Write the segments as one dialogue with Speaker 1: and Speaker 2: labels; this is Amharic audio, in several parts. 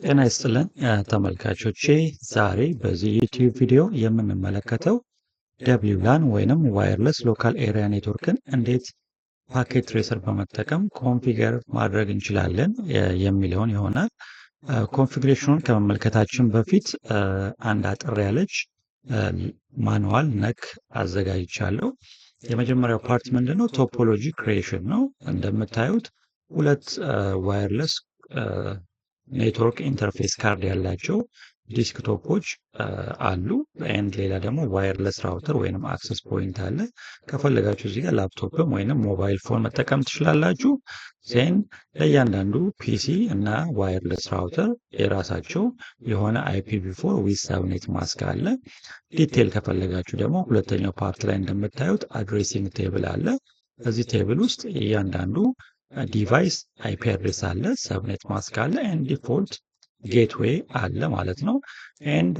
Speaker 1: ጤና ይስጥልን ተመልካቾቼ፣ ዛሬ በዚህ ዩቲዩብ ቪዲዮ የምንመለከተው ደብሊውላን ወይንም ዋየርለስ ሎካል ኤሪያ ኔትወርክን እንዴት ፓኬት ትሬሰር በመጠቀም ኮንፊገር ማድረግ እንችላለን የሚለውን ይሆናል። ኮንፊግሬሽኑን ከመመልከታችን በፊት አንድ አጠር ያለች ማኑዋል ነክ አዘጋጅቻለሁ። የመጀመሪያው ፓርት ምንድነው? ቶፖሎጂ ክሪኤሽን ነው። እንደምታዩት ሁለት ዋየርለስ ኔትወርክ ኢንተርፌስ ካርድ ያላቸው ዲስክቶፖች አሉ። ኤንድ ሌላ ደግሞ ዋየርለስ ራውተር ወይንም አክሰስ ፖይንት አለ። ከፈለጋችሁ እዚህ ጋር ላፕቶፕም ወይንም ሞባይል ፎን መጠቀም ትችላላችሁ። ዜን ለእያንዳንዱ ፒሲ እና ዋየርለስ ራውተር የራሳቸው የሆነ IPv4 ዊዝ ሰብኔት ማስክ አለ። ዲቴል ከፈለጋችሁ ደግሞ ሁለተኛው ፓርት ላይ እንደምታዩት አድሬሲንግ ቴብል አለ። እዚህ ቴብል ውስጥ እያንዳንዱ ዲቫይስ አይፒ አድሬስ አለ፣ ሰብኔት ማስክ አለ፣ ኤንድ ዲፎልት ጌትዌይ አለ ማለት ነው። ኤንድ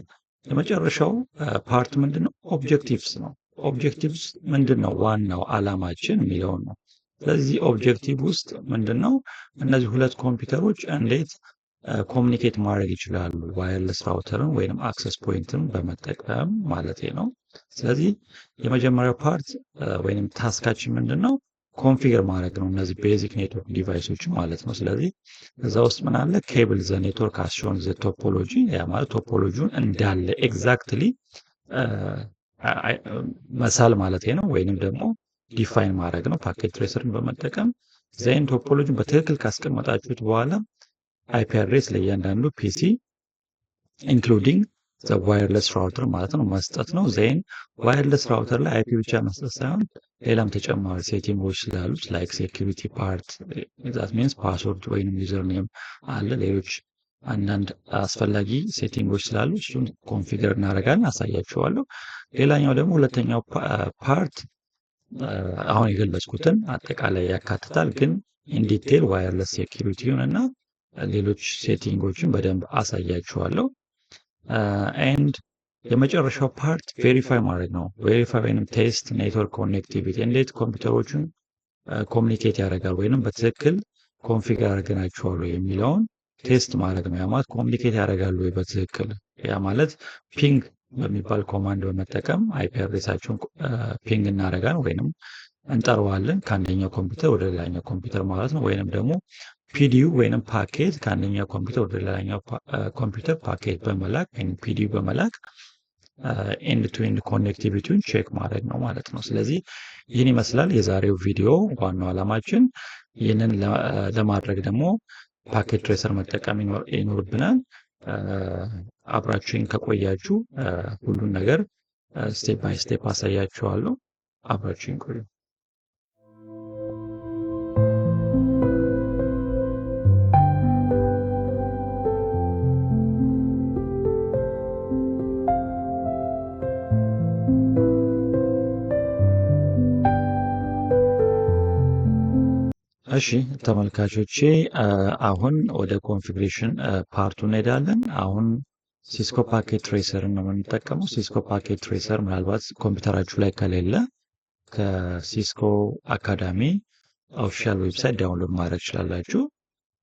Speaker 1: የመጨረሻው ፓርት ምንድነው? ኦብጀክቲቭስ ነው። ኦብጀክቲቭስ ምንድነው? ዋናው አላማችን የሚለውን ነው። ስለዚህ ኦብጀክቲቭ ውስጥ ምንድነው? እነዚህ ሁለት ኮምፒውተሮች እንዴት ኮሚኒኬት ማድረግ ይችላሉ፣ ዋየርለስ ራውተርን ወይንም አክሰስ ፖይንትን በመጠቀም ማለት ነው። ስለዚህ የመጀመሪያው ፓርት ወይንም ታስካችን ምንድነው? ኮንፊገር ማድረግ ነው፣ እነዚህ ቤዚክ ኔትወርክ ዲቫይሶች ማለት ነው። ስለዚህ እዛ ውስጥ ምን አለ? ኬብል ዘ ኔትወርክ አስሾን ዘ ቶፖሎጂ፣ ያ ማለት ቶፖሎጂውን እንዳለ ኤግዛክትሊ መሳል ማለት ነው፣ ወይንም ደግሞ ዲፋይን ማድረግ ነው ፓኬት ትሬሰርን በመጠቀም። ዜን ቶፖሎጂን በትክክል ካስቀመጣችሁት በኋላ አይፒ አድሬስ ለእያንዳንዱ ፒሲ ኢንክሉዲንግ ዘ ዋየርለስ ራውተር ማለት ነው መስጠት ነው። ዜን ዋየርለስ ራውተር ላይ አይፒ ብቻ መስጠት ሳይሆን ሌላም ተጨማሪ ሴቲንጎች ስላሉት ላይክ ሴኪሪቲ ፓርት ዛት ሚንስ ፓስወርድ ወይንም ዩዘር ኔም አለ፣ ሌሎች አንዳንድ አስፈላጊ ሴቲንጎች ስላሉ እሱን ኮንፊገር እናደርጋለን፣ አሳያችኋለሁ። ሌላኛው ደግሞ ሁለተኛው ፓርት አሁን የገለጽኩትን አጠቃላይ ያካትታል፣ ግን ኢንዲቴል ዋየርለስ ሴኪሪቲውን እና ሌሎች ሴቲንጎችን በደንብ አሳያችኋለሁ። ኤንድ የመጨረሻው ፓርት ቬሪፋይ ማድረግ ነው። ቬሪፋይ ወይንም ቴስት ኔትወርክ ኮኔክቲቪቲ፣ እንዴት ኮምፒውተሮቹን ኮሚኒኬት ያደርጋል ወይንም በትክክል ኮንፊገር አድርገናቸዋል የሚለውን ቴስት ማድረግ ነው። ያ ማለት ኮሚኒኬት ያደርጋሉ ወይ በትክክል። ያ ማለት ፒንግ በሚባል ኮማንድ በመጠቀም አይፒ አድሬሳቸውን ፒንግ እናደርጋለን ወይንም እንጠራዋለን ከአንደኛው ኮምፒውተር ወደ ሌላኛው ኮምፒውተር ማለት ነው። ወይንም ደግሞ ፒዲዩ ወይንም ፓኬት ከአንደኛው ኮምፒውተር ወደ ሌላኛው ኮምፒውተር ፓኬት በመላክ ወይም ፒዲዩ በመላክ ኤንድ ቱ ኤንድ ኮኔክቲቪቲውን ቼክ ማድረግ ነው ማለት ነው። ስለዚህ ይህን ይመስላል የዛሬው ቪዲዮ። ዋናው ዓላማችን ይህንን ለማድረግ ደግሞ ፓኬት ትሬሰር መጠቀም ይኖርብናል። አብራችሁን ከቆያችሁ ሁሉን ነገር ስቴፕ ባይ ስቴፕ አሳያችኋለሁ። አብራችሁን ቆዩ። እሺ ተመልካቾቼ፣ አሁን ወደ ኮንፊግሬሽን ፓርቱ እንሄዳለን። አሁን ሲስኮ ፓኬት ትሬሰርን ነው የምንጠቀመው። ሲስኮ ፓኬት ትሬሰር ምናልባት ኮምፒውተራችሁ ላይ ከሌለ ከሲስኮ አካዳሚ ኦፊሻል ዌብሳይት ዳውንሎድ ማድረግ ትችላላችሁ።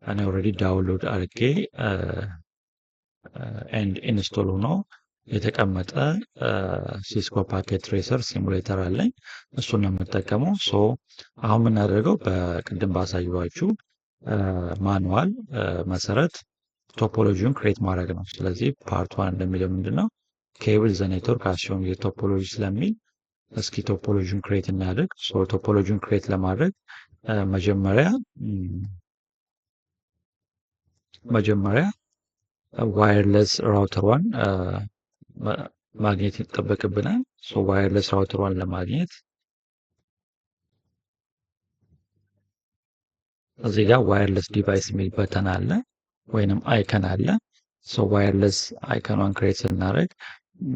Speaker 1: እኔ ኦልሬዲ ዳውንሎድ አድርጌ ኤንድ ኢንስቶል ሆኖ የተቀመጠ ሲስኮ ፓኬት ትሬሰር ሲሙሌተር አለኝ። እሱን ነው የምጠቀመው። ሶ አሁን የምናደርገው በቅድም ባሳየኋችሁ ማኑዋል መሰረት ቶፖሎጂውን ክሬት ማድረግ ነው። ስለዚህ ፓርት ዋን እንደሚለው ምንድነው? ኬብል ዘ ኔትወርክ አስሾን የቶፖሎጂ ስለሚል እስኪ ቶፖሎጂውን ክሬት እናደርግ። ሶ ቶፖሎጂውን ክሬት ለማድረግ መጀመሪያ ዋየርለስ ራውተር ዋን ማግኘት ይጠበቅብናል። ሶ ዋየርለስ ራውተር ዋን ለማግኘት እዚህ ጋር ዋየርለስ ዲቫይስ የሚል በተን አለ ወይንም አይከን አለ። ሶ ዋየርለስ አይከኗን ክሬት ስናደርግ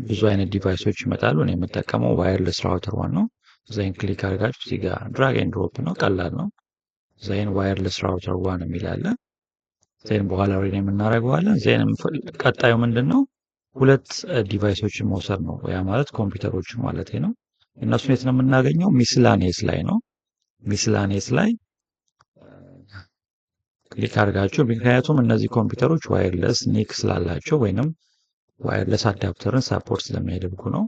Speaker 1: ብዙ አይነት ዲቫይሶች ይመጣሉ። እኔ የምጠቀመው ዋየርለስ ራውተር ዋን ነው። ዜን ክሊክ አድርጋችሁ እዚህ ጋር ድራግ ኤንድ ድሮፕ ነው፣ ቀላል ነው። ዜን ዋየርለስ ራውተር ዋን የሚል አለ። ዜን በኋላ ሬድ የምናደርገዋለን። ዜን ቀጣዩ ምንድን ነው? ሁለት ዲቫይሶችን መውሰድ ነው። ያ ማለት ኮምፒውተሮች ማለት ነው። እነሱን የት ነው የምናገኘው? ሚስላኔስ ላይ ነው። ሚስላኔስ ላይ ክሊክ አድርጋችሁ ምክንያቱም እነዚህ ኮምፒውተሮች ዋየርለስ ኒክ ስላላቸው ወይንም ዋየርለስ አዳፕተርን ሳፖርት ስለሚያደርጉ ነው።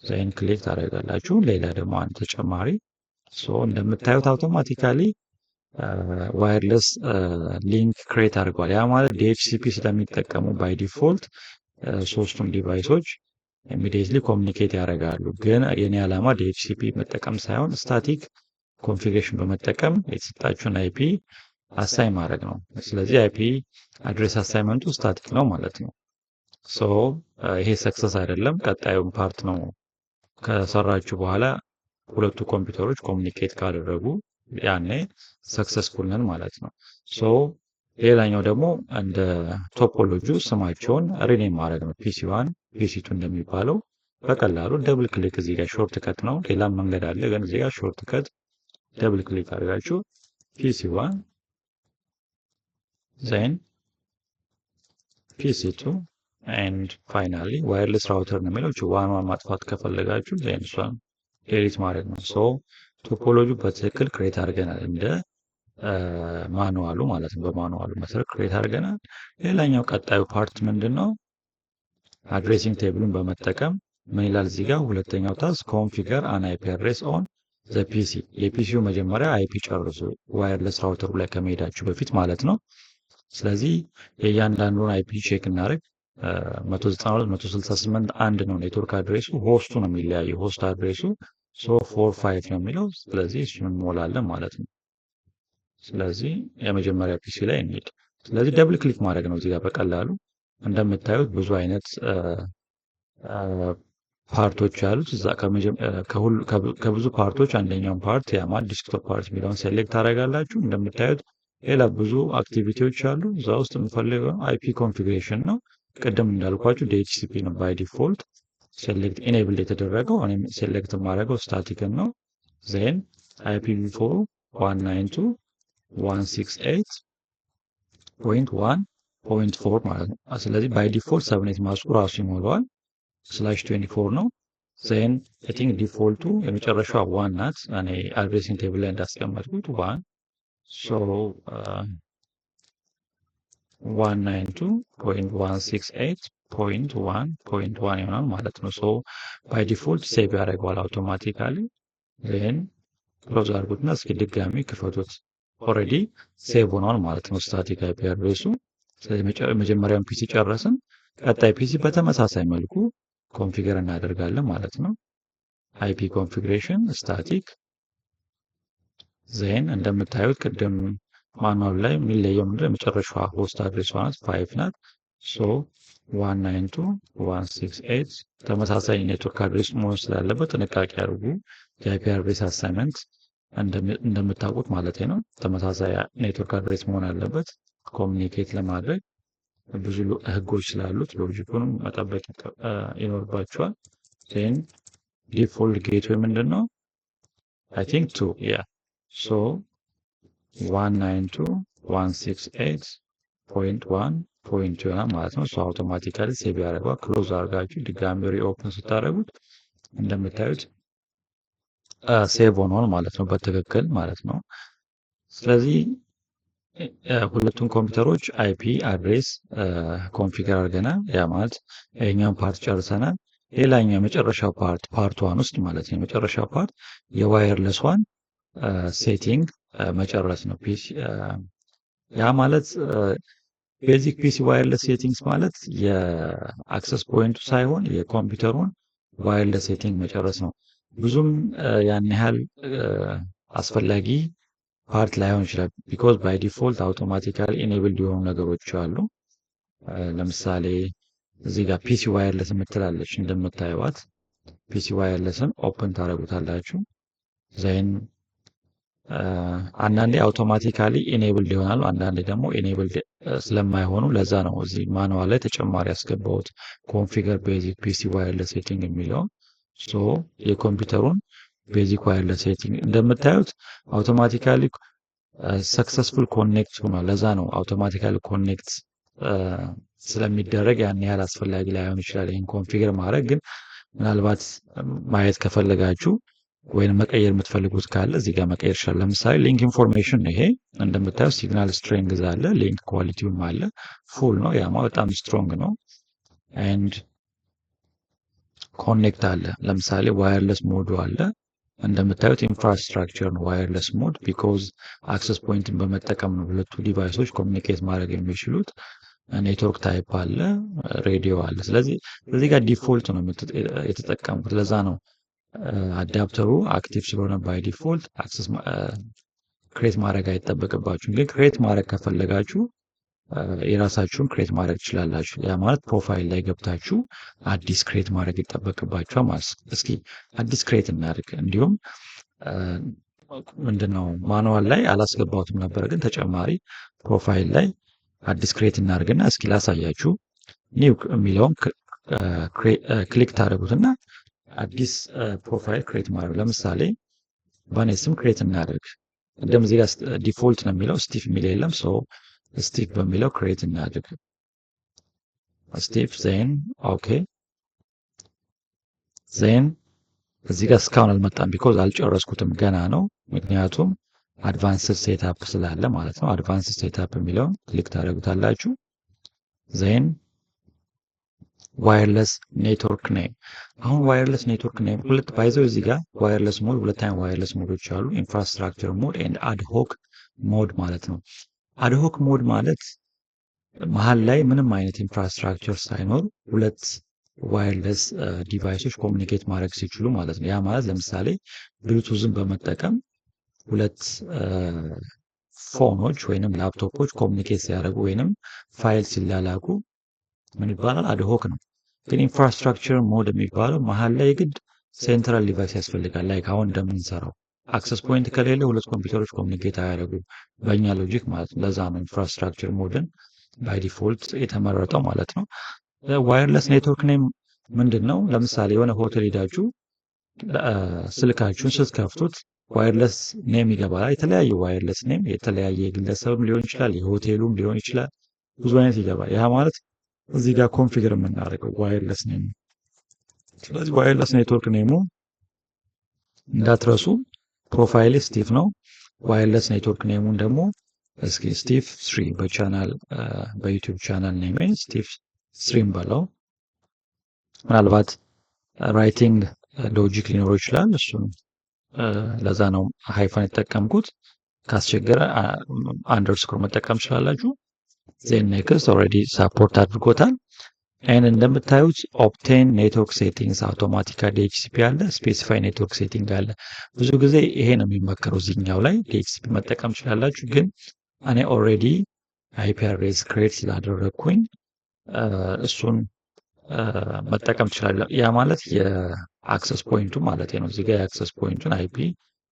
Speaker 1: ዛይን ክሊክ ታደርጋላችሁ። ሌላ ደግሞ አንድ ተጨማሪ እንደምታዩት አውቶማቲካሊ ዋየርለስ ሊንክ ክሬት አድርጓል። ያ ማለት ዲኤችሲፒ ስለሚጠቀሙ ባይ ዲፎልት ሶስቱም ዲቫይሶች ኢሚዲየትሊ ኮሚኒኬት ያደርጋሉ። ግን የኔ ዓላማ ዲኤችሲፒ መጠቀም ሳይሆን ስታቲክ ኮንፊግሬሽን በመጠቀም የተሰጣችሁን አይፒ አሳይ ማድረግ ነው። ስለዚህ አይፒ አድሬስ አሳይመንቱ ስታቲክ ነው ማለት ነው። ይሄ ሰክሰስ አይደለም። ቀጣዩን ፓርት ነው ከሰራችሁ በኋላ ሁለቱ ኮምፒውተሮች ኮሚኒኬት ካደረጉ ያኔ ሰክሰስፉል ነን ማለት ነው። ሌላኛው ደግሞ እንደ ቶፖሎጂ ስማቸውን ሪኔም ማድረግ ነው። ፒሲ1 ፒሲ2 እንደሚባለው በቀላሉ ደብል ክሊክ እዚህ ጋር ሾርት ከት ነው። ሌላም መንገድ አለ፣ ግን እዚህ ጋር ሾርት ከት ደብል ክሊክ አድርጋችሁ ፒሲ1 ዜን ፒሲ2 ኤንድ ፋይናሊ ዋየርለስ ራውተር ነው የሚለው ዋን ማጥፋት ከፈለጋችሁ ዜን እሷን ዴሊት ማድረግ ነው። ቶፖሎጂ በትክክል ክሬት አድርገናል እንደ ማኑዋሉ ማለት ነው። በማኑዋሉ መሰረት ክሬት አድርገናል። ሌላኛው ቀጣዩ ፓርት ምንድን ነው? አድሬሲንግ ቴብሉን በመጠቀም ምን ይላል እዚህ ጋር ሁለተኛው ታስክ ኮንፊገር አን አይፒ አድሬስ ኦን ዘ ፒሲ። የፒሲው መጀመሪያ አይፒ ጨርሱ ዋየርለስ ራውተሩ ላይ ከመሄዳችሁ በፊት ማለት ነው። ስለዚህ የእያንዳንዱን አይፒ ቼክ እናደርግ። 192.168 አንድ ነው ኔትወርክ አድሬሱ፣ ሆስቱ ነው የሚለያየው። ሆስት አድሬሱ 45 ነው የሚለው። ስለዚህ እሱን እንሞላለን ማለት ነው። ስለዚህ የመጀመሪያ ፒሲ ላይ እንሂድ። ስለዚህ ደብል ክሊክ ማድረግ ነው እዚህ ጋር በቀላሉ እንደምታዩት ብዙ አይነት ፓርቶች ያሉት እዛ ከብዙ ፓርቶች አንደኛውን ፓርት ያማል ዲስክቶፕ ፓርት የሚለውን ሴሌክት ታደርጋላችሁ። እንደምታዩት ሌላ ብዙ አክቲቪቲዎች አሉ። እዛ ውስጥ የምፈልገው አይፒ ኮንፊግሬሽን ነው። ቅድም እንዳልኳችሁ ዲኤችሲፒ ነው ባይ ዲፎልት ሴሌክት ኢኔብል የተደረገው። እኔም ሴሌክት የማደርገው ስታቲክን ነው። ዜን IPv4 192.168.1.4 ማለት ነው። ስለዚህ ባይ ዲፎልት ሰብኔት ማስኩ ራሱ ይሞላዋል። /24 ነው። ዜን አይ ቲንክ ዲፎልቱ የመጨረሻዋ ዋን ናት። እኔ አድሬሲንግ ቴብል ላይ እንዳስቀመጥኩት ዋን 192.168.1.1 ይሆናል ማለት ነው። ባይ ዲፎልት ሴቭ ያደርገዋል አውቶማቲካሊ። ዜን ክሎዝ አድርጉትና እስኪ ድጋሚ ክፈቱት። ኦልሬዲ ሴቭ ሆኗል ማለት ነው ስታቲክ አይፒ አድሬሱ። ስለዚህ መጀመሪያውን ፒሲ ጨረስን። ቀጣይ ፒሲ በተመሳሳይ መልኩ ኮንፊገር እናደርጋለን ማለት ነው። አይፒ ኮንፊግሬሽን ስታቲክ ዜን እንደምታዩት ቅድም ማኑዋል ላይ የሚለየው ምንድነው? የመጨረሻዋ ሆስት አድሬሷ ናት 5 ናት። 192.168 ተመሳሳይ ኔትወርክ አድሬስ መሆን ስላለበት ጥንቃቄ አድርጉ። የአይፒ አድሬስ አሳይመንት እንደምታውቁት ማለት ነው ተመሳሳይ ኔትወርክ አድሬስ መሆን አለበት ኮሚኒኬት ለማድረግ ብዙ ህጎች ስላሉት ሎጂኩንም መጠበቅ ይኖርባቸዋል። ዜን ዲፎልት ጌትዌይ ምንድን ነው? አይ ቲንክ 2 ያ 192.168.1.2 ይሆናል ማለት ነው። አውቶማቲካሊ ሴቭ ያደርገዋል። ክሎዝ አድርጋችሁ ድጋሚ ሪኦፕን ስታደርጉት እንደምታዩት ሴቭ ሆኗል ማለት ነው በትክክል ማለት ነው። ስለዚህ ሁለቱን ኮምፒውተሮች አይፒ አድሬስ ኮንፊገር አድርገናል። ያ ማለት ይሄኛውን ፓርት ጨርሰናል። ሌላኛው የመጨረሻው ፓርት ዋን ውስጥ ማለት ነው የመጨረሻው ፓርት የዋየርለስ ዋን ሴቲንግ መጨረስ ነው። ያ ማለት ቤዚክ ፒሲ ዋየርለስ ሴቲንግስ ማለት የአክሰስ ፖይንቱ ሳይሆን የኮምፒውተሩን ዋየርለስ ሴቲንግ መጨረስ ነው። ብዙም ያን ያህል አስፈላጊ ፓርት ላይሆን ይችላል። ቢኮዝ ባይ ዲፎልት አውቶማቲካሊ ኢኔብል የሆኑ ነገሮች አሉ። ለምሳሌ እዚህ ጋር ፒሲ ዋየርለስ የምትላለች እንደምታዩት ፒሲ ዋየርለስን ኦፕን ታደርጉታላችሁ። ዜን አንዳንዴ አውቶማቲካሊ ኢኔብልድ ይሆናሉ፣ አንዳንዴ ደግሞ ኢኔብልድ ስለማይሆኑ ለዛ ነው እዚህ ማኑዋል ላይ ተጨማሪ ያስገባሁት ኮንፊገር ቤዚክ ፒሲ ዋየርለስ ሴቲንግ የሚለው የኮምፒውተሩን ቤዚክ ዋየርለስ ሴቲንግ እንደምታዩት አውቶማቲካሊ ሰክሰስፉል ኮኔክት ሆኗል። ለዛ ነው አውቶማቲካሊ ኮኔክት ስለሚደረግ ያን ያህል አስፈላጊ ላይሆን ይችላል ይህን ኮንፊገር ማድረግ። ግን ምናልባት ማየት ከፈለጋችሁ ወይንም መቀየር የምትፈልጉት ካለ እዚህ ጋር መቀየር ይችላል። ለምሳሌ ሊንክ ኢንፎርሜሽን ነው ይሄ እንደምታዩት ሲግናል ስትሬንግዝ አለ፣ ሊንክ ኳሊቲውም አለ፣ ፉል ነው ያማ በጣም ስትሮንግ ነው። ኤንድ ኮኔክት አለ። ለምሳሌ ዋየርለስ ሞዱ አለ እንደምታዩት ኢንፍራስትራክቸር ነው ዋየርለስ ሞድ ቢኮዝ አክሰስ ፖይንትን በመጠቀም ነው ሁለቱ ዲቫይሶች ኮሚኒኬት ማድረግ የሚችሉት። ኔትወርክ ታይፕ አለ፣ ሬዲዮ አለ። ስለዚህ እዚህ ጋር ዲፎልት ነው የተጠቀምኩት። ለዛ ነው አዳፕተሩ አክቲቭ ስለሆነ ባይ ዲፎልት አክሰስ ክሬት ማድረግ አይጠበቅባችሁም። ግን ክሬት ማድረግ ከፈለጋችሁ የራሳችሁን ክሬት ማድረግ ትችላላችሁ። ያ ማለት ፕሮፋይል ላይ ገብታችሁ አዲስ ክሬት ማድረግ ይጠበቅባችኋል ማለት ነው። እስኪ አዲስ ክሬት እናድርግ። እንዲሁም ምንድነው ማኑዋል ላይ አላስገባሁትም ነበር፣ ግን ተጨማሪ ፕሮፋይል ላይ አዲስ ክሬት እናድርግና እስኪ ላሳያችሁ። ኒው የሚለውን ክሊክ ታደርጉትና አዲስ ፕሮፋይል ክሬት ማድረግ ለምሳሌ በእኔ ስም ክሬት እናደርግ። እንደም እዚህ ጋር ዲፎልት ነው የሚለው ስቲፍ የሚል የለም። ሶ ስቲፍ በሚለው ክሬት እናድርግ። ስቲፍ ዜን ኦኬ ዜን እዚህ ጋር እስካሁን አልመጣም ቢኮዝ አልጨረስኩትም ገና ነው። ምክንያቱም አድቫንስድ ሴትአፕ ስላለ ማለት ነው። አድቫንስድ ሴትአፕ የሚለውን ክሊክ ታደርጉታላችሁ። ዜን ዋየርለስ ኔትወርክ ኔም። አሁን ዋየርለስ ኔትወርክ ኔም ሁለት ባይዘው እዚህ ጋር ዋየርለስ ሞድ ሁለት አይነት ዋየርለስ ሞዶች አሉ። ኢንፍራስትራክቸር ሞድ ኤንድ አድሆክ ሞድ ማለት ነው። አድሆክ ሞድ ማለት መሀል ላይ ምንም አይነት ኢንፍራስትራክቸር ሳይኖር ሁለት ዋየርለስ ዲቫይሶች ኮሚኒኬት ማድረግ ሲችሉ ማለት ነው። ያ ማለት ለምሳሌ ብሉቱዝን በመጠቀም ሁለት ፎኖች ወይንም ላፕቶፖች ኮሚኒኬት ሲያደርጉ ወይንም ፋይል ሲላላኩ ምን ይባላል? አድሆክ ነው። ግን ኢንፍራስትራክቸር ሞድ የሚባለው መሀል ላይ ግድ ሴንትራል ዲቫይስ ያስፈልጋል። ላይክ አሁን እንደምንሰራው አክሰስ ፖይንት ከሌለ ሁለት ኮምፒውተሮች ኮሚኒኬት አያደርጉ በእኛ ሎጂክ ማለት ነው። ለዛ ነው ኢንፍራስትራክቸር ሞድን ባይ ዲፎልት የተመረጠው ማለት ነው። ዋየርለስ ኔትወርክ ኔም ምንድን ነው? ለምሳሌ የሆነ ሆቴል ሄዳችሁ ስልካችሁን ስትከፍቱት ዋየርለስ ኔም ይገባል። የተለያየ ዋየርለስ ኔም የተለያየ የግለሰብም ሊሆን ይችላል፣ የሆቴሉም ሊሆን ይችላል፣ ብዙ አይነት ይገባል። ያ ማለት እዚህ ጋር ኮንፊገር የምናደርገው ዋየርለስ ኔም። ስለዚህ ዋየርለስ ኔትወርክ ኔሙ እንዳትረሱ ፕሮፋይል ስቲፍ ነው። ዋየርለስ ኔትወርክ ኔሙን ደግሞ እስኪ ስቲፍ 3 በቻናል በዩቲዩብ ቻናል ኔም ስቲፍ 3 በለው። ምናልባት ራይቲንግ ሎጂክ ሊኖረው ይችላል። እሱን ለዛ ነው ሃይፋን የተጠቀምኩት። ካስቸገረ አንደርስኮር መጠቀም ትችላላችሁ። ዜን ኔክስት ኦልሬዲ ሳፖርት አድርጎታል። ኤን እንደምታዩት ኦፕቴን ኔትወርክ ሴቲንግስ አውቶማቲካሊ ዲኤችሲፒ አለ፣ ስፔሲፋይ ኔትወርክ ሴቲንግ አለ። ብዙ ጊዜ ይሄ ነው የሚመከረው። እዚህኛው ላይ ዲኤችሲፒ መጠቀም ትችላላችሁ፣ ግን እኔ ኦልሬዲ አይፒ አድሬስ ክሬት ስላደረግኩኝ እሱን መጠቀም ትችላለሁ። ያ ማለት የአክሰስ ፖይንቱ ማለት ነው። እዚህ ጋር የአክሰስ ፖይንቱን አይፒ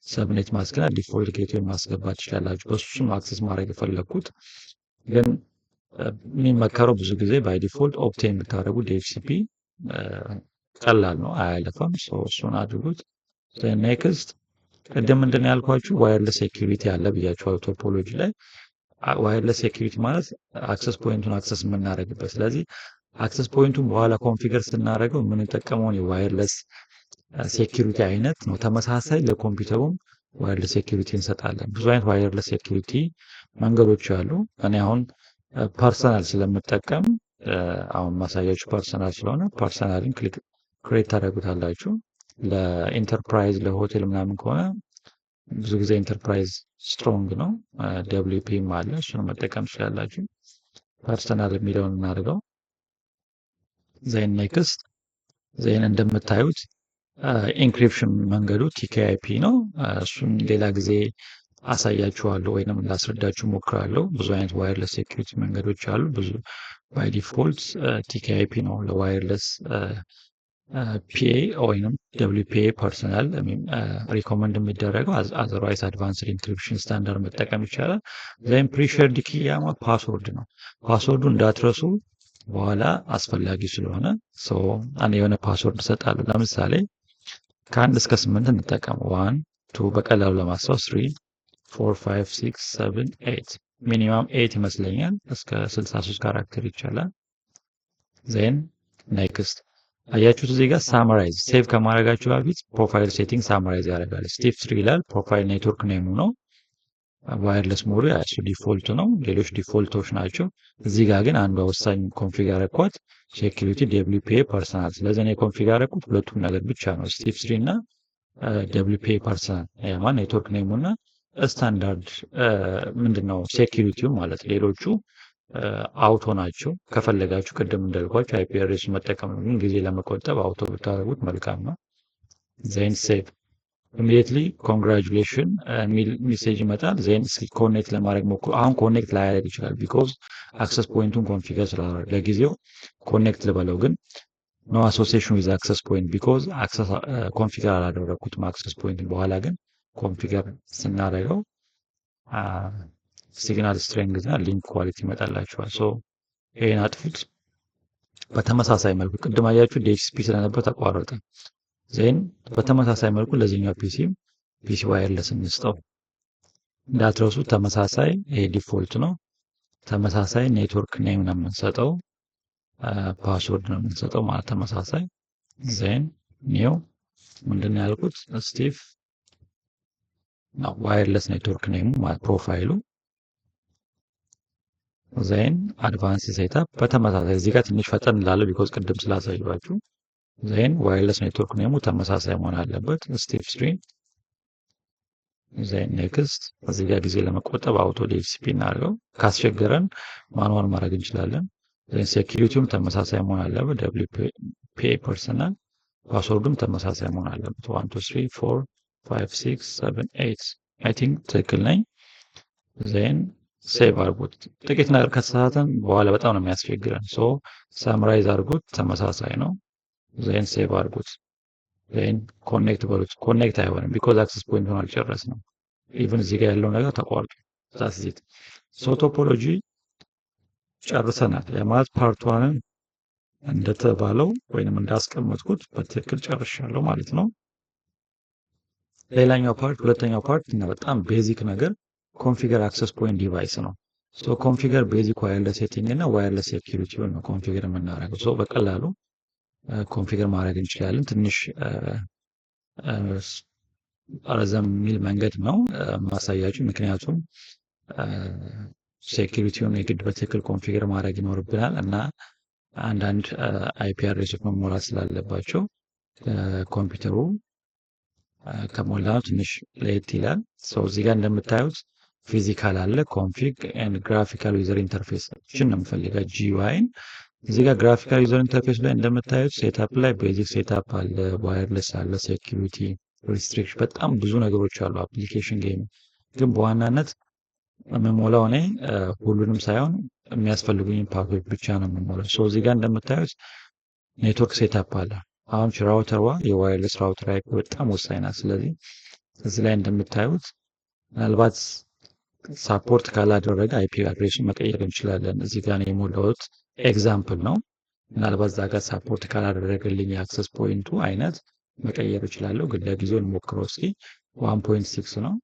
Speaker 1: ሰብኔት ማስገና ዲፎልት ጌትዌይ ማስገባት ትችላላችሁ። በሱም አክሰስ ማድረግ የፈለግኩት ግን የሚመከረው ብዙ ጊዜ ባይ ዲፎልት ኦፕቴን የምታደርጉ ዲኤችሲፒ ቀላል ነው፣ አያለፋም። እሱን አድርጉት። ኔክስት ቅድም ምንድን ነው ያልኳችሁ ዋየርለስ ሴኪሪቲ አለ ብያችኋል። ቶፖሎጂ ላይ ዋየርለስ ሴኪሪቲ ማለት አክሰስ ፖይንቱን አክሰስ የምናደርግበት። ስለዚህ አክሰስ ፖይንቱን በኋላ ኮንፊገር ስናደርገው የምንጠቀመውን የዋየርለስ ሴኪሪቲ አይነት ነው። ተመሳሳይ ለኮምፒውተሩም ዋየርለስ ሴኪሪቲ እንሰጣለን። ብዙ አይነት ዋየርለስ ሴኪሪቲ መንገዶች አሉ። እኔ አሁን ፐርሰናል ስለምጠቀም አሁን ማሳያችሁ ፐርሰናል ስለሆነ ፐርሰናልን ክሬት ታደርጉታላችሁ። ለኢንተርፕራይዝ ለሆቴል ምናምን ከሆነ ብዙ ጊዜ ኢንተርፕራይዝ ስትሮንግ ነው፣ ደብሊውፒም አለ፣ እሱን መጠቀም ትችላላችሁ። ፐርሰናል የሚለውን እናድርገው። ዜን ኔክስት ዜን እንደምታዩት ኢንክሪፕሽን መንገዱ ቲኬአይፒ ነው። እሱን ሌላ ጊዜ አሳያችኋለሁ ወይንም ላስረዳችሁ ሞክራለሁ። ብዙ አይነት ዋየርለስ ሴኩሪቲ መንገዶች አሉ። ብዙ ባይ ዲፎልት ቲኬአይፒ ነው ለዋየርለስ ፒኤ ወይንም ደብሊውፒኤ ፐርሰናል ሪኮመንድ የሚደረገው። አዘርዋይስ አድቫንስድ ኢንክሪፕሽን ስታንዳርድ መጠቀም ይቻላል። ዜን ፕሪሸርድ ኪ ያማ ፓስወርድ ነው። ፓስወርዱ እንዳትረሱ በኋላ አስፈላጊ ስለሆነ አንድ የሆነ ፓስወርድ እሰጣለሁ። ለምሳሌ ከ1 እስከ 8 እንጠቀም። 1 2 በቀላሉ ለማስታወስ 3 4 5 6 7 8 ሚኒማም 8 ይመስለኛል። እስከ 63 ካራክተር ይቻላል። ዜን ኔክስት አያችሁት እዚህ ጋር ሳማራይዝ ሴቭ ከማድረጋችሁ በፊት ፕሮፋይል ሴቲንግ ሳማራይዝ ያደርጋል። ስቴፕ 3 ይላል። ፕሮፋይል ኔትወርክ ኔሙ ነው። ዋየርለስ ሞዱ ያሱ ዲፎልት ነው። ሌሎች ዲፎልቶች ናቸው። እዚህ ጋር ግን አንዷ ወሳኝ ኮንፊግ ያደረኳት ሴኩሪቲ WPA ፐርሰናል። ስለዚህ እኔ ኮንፊግ ያደረኩት ሁለቱም ነገር ብቻ ነው። ስቴፕ 3 እና WPA ፐርሰናል ያማ ኔትወርክ ኔሙ እና ስታንዳርድ ምንድነው ሴኩሪቲው ማለት ሌሎቹ አውቶ ናቸው። ከፈለጋችሁ ቅድም እንዳልኳችሁ አይፒ አድሬስ መጠቀም ነው፣ ግን ጊዜ ለመቆጠብ አውቶ ብታደርጉት መልካም ነው። ዜን ሴቭ ኢሚዲየትሊ ኮንግራቹሌሽን የሚል ሜሴጅ ይመጣል። ዜን እስኪ ኮኔክት ለማድረግ ሞክሩ። አሁን ኮኔክት ላያደርግ ይችላል ቢኮዝ አክሰስ ፖይንቱን ኮንፊገር ስላደረገ ለጊዜው ኮኔክት ልበለው፣ ግን ኖ አሶሲዬሽን ዊዝ አክሰስ ፖይንት ቢኮዝ አክሰስ ኮንፊገር አላደረኩትም አክሰስ ፖይንት። በኋላ ግን ኮንፊገር ስናደርገው ሲግናል ስትሬንግዝ እና ሊንክ ኳሊቲ ይመጣላችኋል። ሶ ይሄን አጥፉት። በተመሳሳይ መልኩ ቅድም አያችሁ DHCP ስለነበር ተቋረጠ። ዜን በተመሳሳይ መልኩ ለዚህኛው ፒሲ ዋየርለስ እንስጠው። እንዳትረሱ ተመሳሳይ ይሄ ዲፎልት ነው። ተመሳሳይ ኔትወርክ ኔም ነው የምንሰጠው፣ ፓስወርድ ነው የምንሰጠው ማለት ተመሳሳይ። ዜን ኒው ምንድነው ያልኩት ስቲቭ ነው ዋየርለስ ኔትወርክ ኔም ማለት ፕሮፋይሉ። ዜን አድቫንስ ሴታፕ በተመሳሳይ እዚህ ጋር ትንሽ ፈጠን ላለ ቢኮዝ ቅድም ስላሳየኋችሁ። ዜን ዋየርለስ ኔትወርክ ኔሙ ተመሳሳይ መሆን አለበት ስቴፕ 3። ዜን ኔክስት እዚህ ጋር ጊዜ ለመቆጠብ አውቶ DHCP እናድርገው። ካስቸገረን ማኑዋል ማድረግ እንችላለን። ዜን ሴኩሪቲውም ተመሳሳይ መሆን አለበት WPA ፐርሰናል። ፓስወርዱም ተመሳሳይ መሆን አለበት 1 2 3 4 5 6 7 8 አይ ቲንክ ትክክል ነኝ። ዜን ሴቭ አድርጉት። ጥቂት ነገር ከተሳሳተን በኋላ በጣም ነው የሚያስቸግረን። ሶ ሳምራይዝ አድርጉት፣ ተመሳሳይ ነው። ዜን ሴቭ አድርጉት። ዜን ኮኔክት በሉት። ኮኔክት አይሆንም ቢኮዝ አክሰስ ፖይንት ሆኖ አልጨረስንም። ኢቭን እዚህ ጋር ያለው ነገር ተቋርጦ ዛሲት። ሶ ቶፖሎጂ ጨርሰናል። የማለት ፓርት ዋንን እንደተባለው ወይንም እንዳስቀመጥኩት በትክክል ጨርሻለሁ ማለት ነው። ሌላኛው ፓርት ሁለተኛው ፓርት እና በጣም ቤዚክ ነገር ኮንፊገር አክሰስ ፖይንት ዲቫይስ ነው። ሶ ኮንፊገር ቤዚክ ዋየርለስ ሴቲንግ እና ዋየርለስ ሴኩሪቲውን ነው ኮንፊገር የምናደርገው። ሶ በቀላሉ ኮንፊገር ማድረግ እንችላለን። ትንሽ ረዘም የሚል መንገድ ነው ማሳያችሁ፣ ምክንያቱም ሴኩሪቲውን የግድ በትክክል ኮንፊገር ማድረግ ይኖርብናል እና አንዳንድ አይፒ አድሬሶች መሞላት ስላለባቸው ኮምፒውተሩ ከሞላ ትንሽ ለየት ይላል። ሶ እዚህ ጋር እንደምታዩት ፊዚካል አለ፣ ኮንፊግ ኤንድ ግራፊካል ዩዘር ኢንተርፌስ ነው የምፈልገው GUIን። እዚህ ጋር ግራፊካል ዩዘር ኢንተርፌስ ላይ እንደምታዩት ሴታፕ ላይ ቤዚክ ሴታፕ አለ፣ ዋየርለስ አለ፣ ሴኩሪቲ ሪስትሪክሽን፣ በጣም ብዙ ነገሮች አሉ። አፕሊኬሽን ጌም ግን በዋናነት የምሞላው እኔ ሁሉንም ሳይሆን የሚያስፈልጉኝ ፓኬጅ ብቻ ነው የምሞላው። ሶ እዚህ ጋር እንደምታዩት ኔትወርክ ሴታፕ አለ። አሁን ራውተሯ የዋየርለስ ራውተር ላይ በጣም ወሳኝ ናት። ስለዚህ እዚህ ላይ እንደምታዩት ምናልባት ሳፖርት ካላደረገ አይፒ አድሬሱን መቀየር እንችላለን። እዚህ ጋር የሞላሁት ኤግዛምፕል ነው። ምናልባት እዛ ጋር ሳፖርት ካላደረገልኝ የአክሰስ ፖይንቱ አይነት መቀየር እችላለሁ። ግን ለጊዜው እንሞክረው እስኪ 1.6 ነው።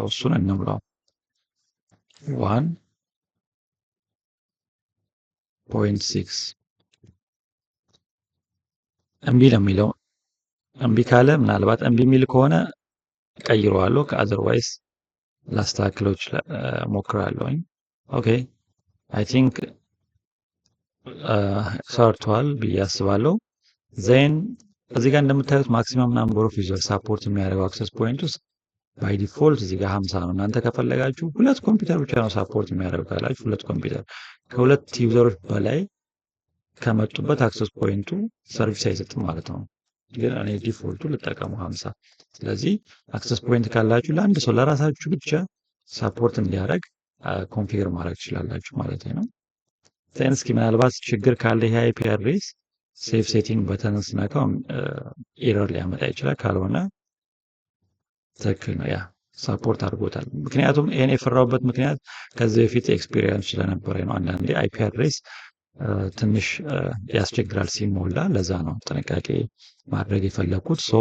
Speaker 1: እሱን እንሙላው 1.6 እምቢ ነው የሚለው። እምቢ ካለ ምናልባት እምቢ የሚል ከሆነ ቀይረዋለሁ፣ ከአዘርዋይስ ላስተካክለው ሞክራለሁኝ። ኦኬ አይ ቲንክ ሰርቷል ብዬ አስባለሁ። ዜን እዚህ ጋር እንደምታዩት ማክሲመም ናምበር ኦፍ ዩዘር ሳፖርት የሚያደርገው አክሰስ ፖይንት ውስጥ ባይ ዲፎልት እዚህ ጋር 50 ነው። እናንተ ከፈለጋችሁ ሁለት ኮምፒውተር ብቻ ነው ሳፖርት የሚያደርገው ካላችሁ ሁለት ኮምፒውተር ከሁለት ዩዘሮች በላይ ከመጡበት አክሰስ ፖይንቱ ሰርቪስ አይሰጥም ማለት ነው። ግን እኔ ዲፎልቱ ልጠቀሙ 50። ስለዚህ አክሰስ ፖይንት ካላችሁ ለአንድ ሰው ለራሳችሁ ብቻ ሳፖርት እንዲያደርግ ኮንፊገር ማድረግ ትችላላችሁ ማለት ነው። ዜን እስኪ ምናልባት ችግር ካለ ይሄ አይፒ አድሬስ ሴቭ ሴቲንግ በተን ስነካው ኤረር ሊያመጣ ይችላል። ካልሆነ ትክክል ነው፣ ያ ሳፖርት አድርጎታል። ምክንያቱም ይሄን የፈራውበት ምክንያት ከዚህ በፊት ኤክስፒሪየንስ ስለነበረ ነው። አንዳንዴ አይፒ አድሬስ ትንሽ ያስቸግራል ሲሞላ፣ ለዛ ነው ጥንቃቄ ማድረግ የፈለኩት። ሶ